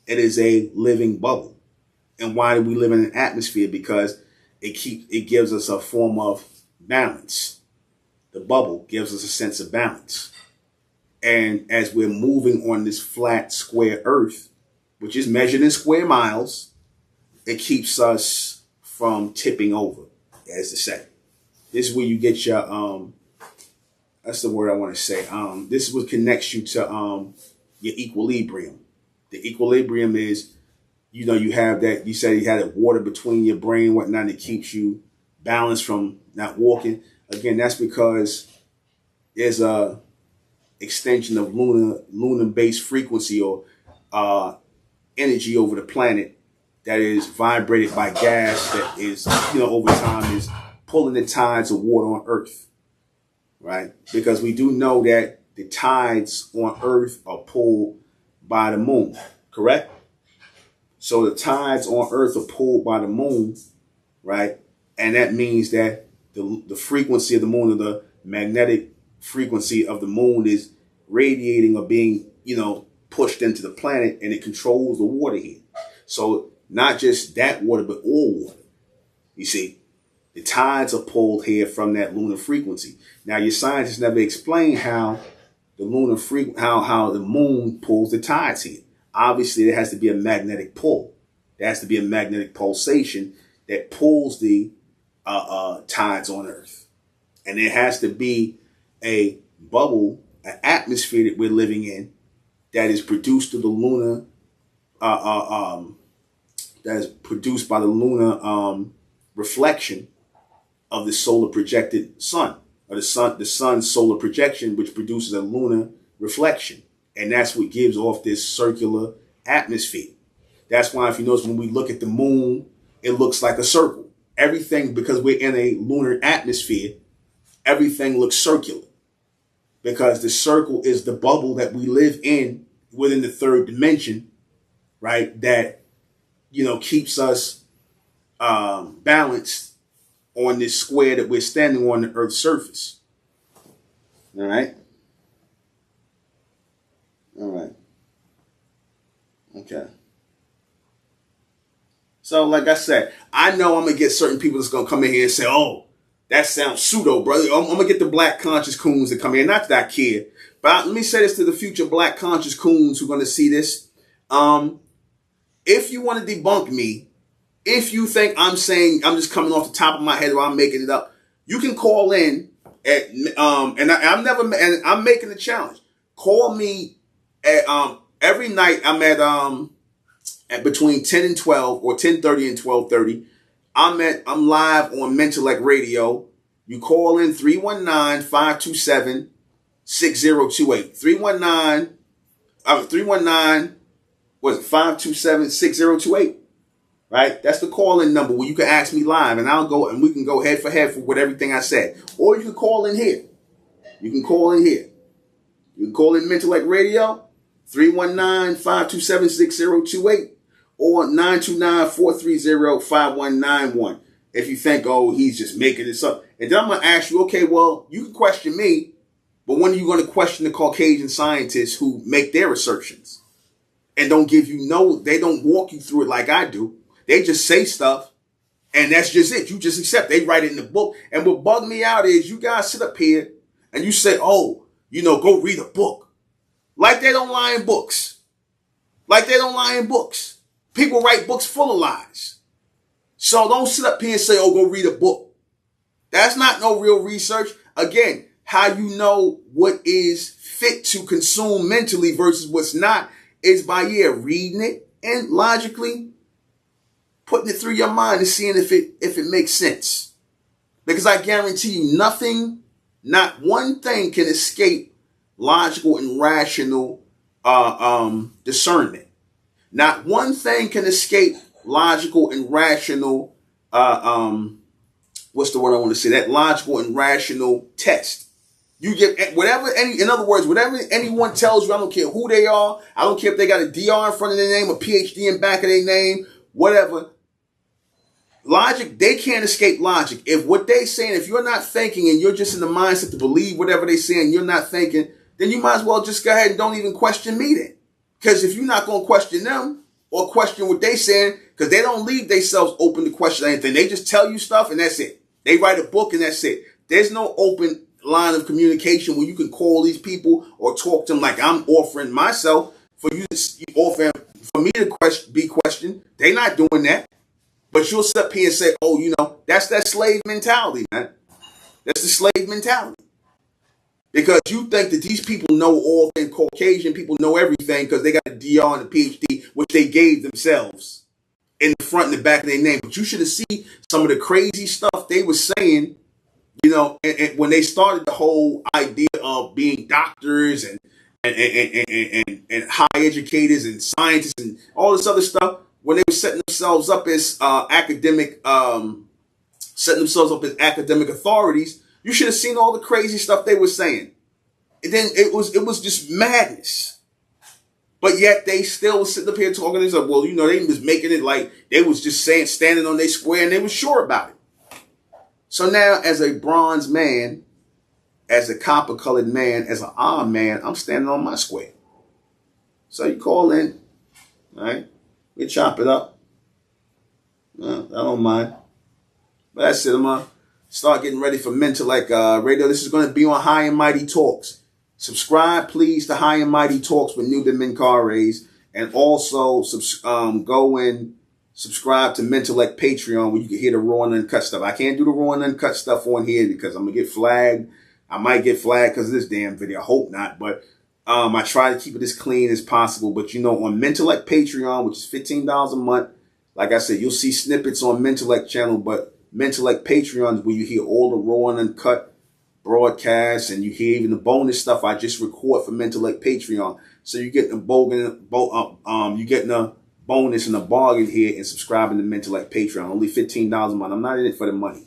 It is a living bubble. And why do we live in an atmosphere? Because it gives us a form of balance. The bubble gives us a sense of balance. And as we're moving on this flat, square Earth, which is measured in square miles, it keeps us from tipping over, as to say. This is where you get your that's the word I want to say. This is what connects you to your equilibrium. The equilibrium is, you have that, you said you had that water between your brain and whatnot that keeps you balanced from not walking. Again, that's because there's a extension of lunar-based frequency or energy over the planet that is vibrated by gas that is, over time is pulling the tides of water on Earth. Right? Because we do know that the tides on Earth are pulled by the moon, correct? So the tides on Earth are pulled by the moon, right? And that means that the frequency of the moon, or the magnetic frequency of the moon, is radiating or being, pushed into the planet, and it controls the water here. So not just that water, but all water. You see? The tides are pulled here from that lunar frequency. Now, your scientists never explain how the how the moon pulls the tides here. Obviously, there has to be a magnetic pull. There has to be a magnetic pulsation that pulls the tides on Earth, and there has to be a bubble, an atmosphere that we're living in that is produced through the lunar, that is produced by the lunar reflection of the solar projected sun, or the sun's solar projection, which produces a lunar reflection. And that's what gives off this circular atmosphere. That's why, if you notice, when we look at the moon, it looks like a circle. Everything, because we're in a lunar atmosphere, everything looks circular. Because the circle is the bubble that we live in within the third dimension, right? That, keeps us balanced on this square that we're standing on the Earth's surface. All right. Okay. So, like I said, I know I'm going to get certain people that's going to come in here and say, oh, that sounds pseudo, brother. I'm going to get the black conscious coons that come here. Not that I care. But let me say this to the future black conscious coons who are going to see this. If you want to debunk me, if you think I'm saying I'm just coming off the top of my head or I'm making it up, you can call in I'm making a challenge. Call me at every night. I'm at between 10 and 12 or 10:30 and 12:30. I'm live on Mentellect Radio. You call in 319-527-6028. 319 was it 527-6028? Right? That's the call-in number where you can ask me live, and I'll go and we can go head for head with everything I said. Or you can call in here. You can call in Mentellect Radio, 319-527-6028 or 929-430-5191. If you think, oh, he's just making this up. And then I'm going to ask you, okay, well, you can question me, but when are you going to question the Caucasian scientists who make their assertions and don't give you they don't walk you through it like I do. They just say stuff, and that's just it. You just accept. They write it in the book. And what bugged me out is you guys sit up here and you say, oh, go read a book. Like they don't lie in books. People write books full of lies. So don't sit up here and say, oh, go read a book. That's not no real research. Again, how you know what is fit to consume mentally versus what's not is by reading it and logically putting it through your mind and seeing if it makes sense. Because I guarantee you not one thing can escape logical and rational discernment. Not one thing can escape logical and rational what's the word I want to say? That logical and rational test. You get whatever anyone tells you, I don't care who they are, I don't care if they got a DR in front of their name, a PhD in back of their name, whatever. Logic, they can't escape logic. If what they saying, if you're not thinking and you're just in the mindset to believe whatever they say and you're not thinking, then you might as well just go ahead and don't even question me then. Because if you're not going to question them or question what they saying, because they don't leave themselves open to question anything. They just tell you stuff and that's it. They write a book and that's it. There's no open line of communication where you can call these people or talk to them like I'm offering myself for you to offer for me to be questioned. They're not doing that. But you'll sit up here and say, oh, that's that slave mentality, man. That's the slave mentality. Because you think that these people know all things, Caucasian people know everything because they got a DR and a PhD, which they gave themselves in the front and the back of their name. But you should have seen some of the crazy stuff they were saying, and when they started the whole idea of being doctors and high educators and scientists and all this other stuff, when they were setting themselves up as academic authorities, you should have seen all the crazy stuff they were saying. And then it was just madness. But yet they still was sitting up here talking this up. Well, they was making it like they was just saying, standing on their square, and they were sure about it. So now, as a bronze man, as a copper-colored man, as an arm man, I'm standing on my square. So you call in, all right? We chop it up. I don't mind. But that's it. I'm going to start getting ready for Mentellect Radio. This is going to be on High and Mighty Talks. Subscribe, please, to High and Mighty Talks with New Contemporaries. And also go and subscribe to Mentellect Patreon where you can hear the raw and uncut stuff. I can't do the raw and uncut stuff on here because I'm going to get flagged. I might get flagged because of this damn video. I hope not. But I try to keep it as clean as possible. But, on Mentellect Patreon, which is $15 a month, like I said, you'll see snippets on Mentellect channel. But Mentellect Patreon is where you hear all the raw and uncut broadcasts. And you hear even the bonus stuff I just record for Mentellect Patreon. So you're getting a bonus and a bargain here and subscribing to Mentellect Patreon. Only $15 a month. I'm not in it for the money.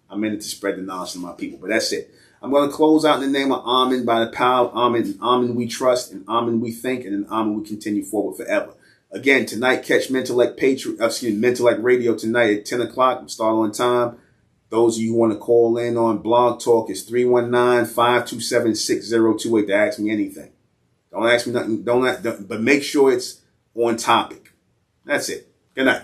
I'm in it to spread the knowledge to my people. But that's it. I'm going to close out in the name of Ahmen, by the power of Ahmen. In Ahmen we trust, in Ahmen we think, and in Ahmen we continue forward forever. Again, tonight, catch Mentellect Radio tonight at 10 o'clock. I'm starting on time. Those of you who want to call in on Blog Talk is 319-527-6028 to ask me anything. Don't ask me nothing. But make sure it's on topic. That's it. Good night.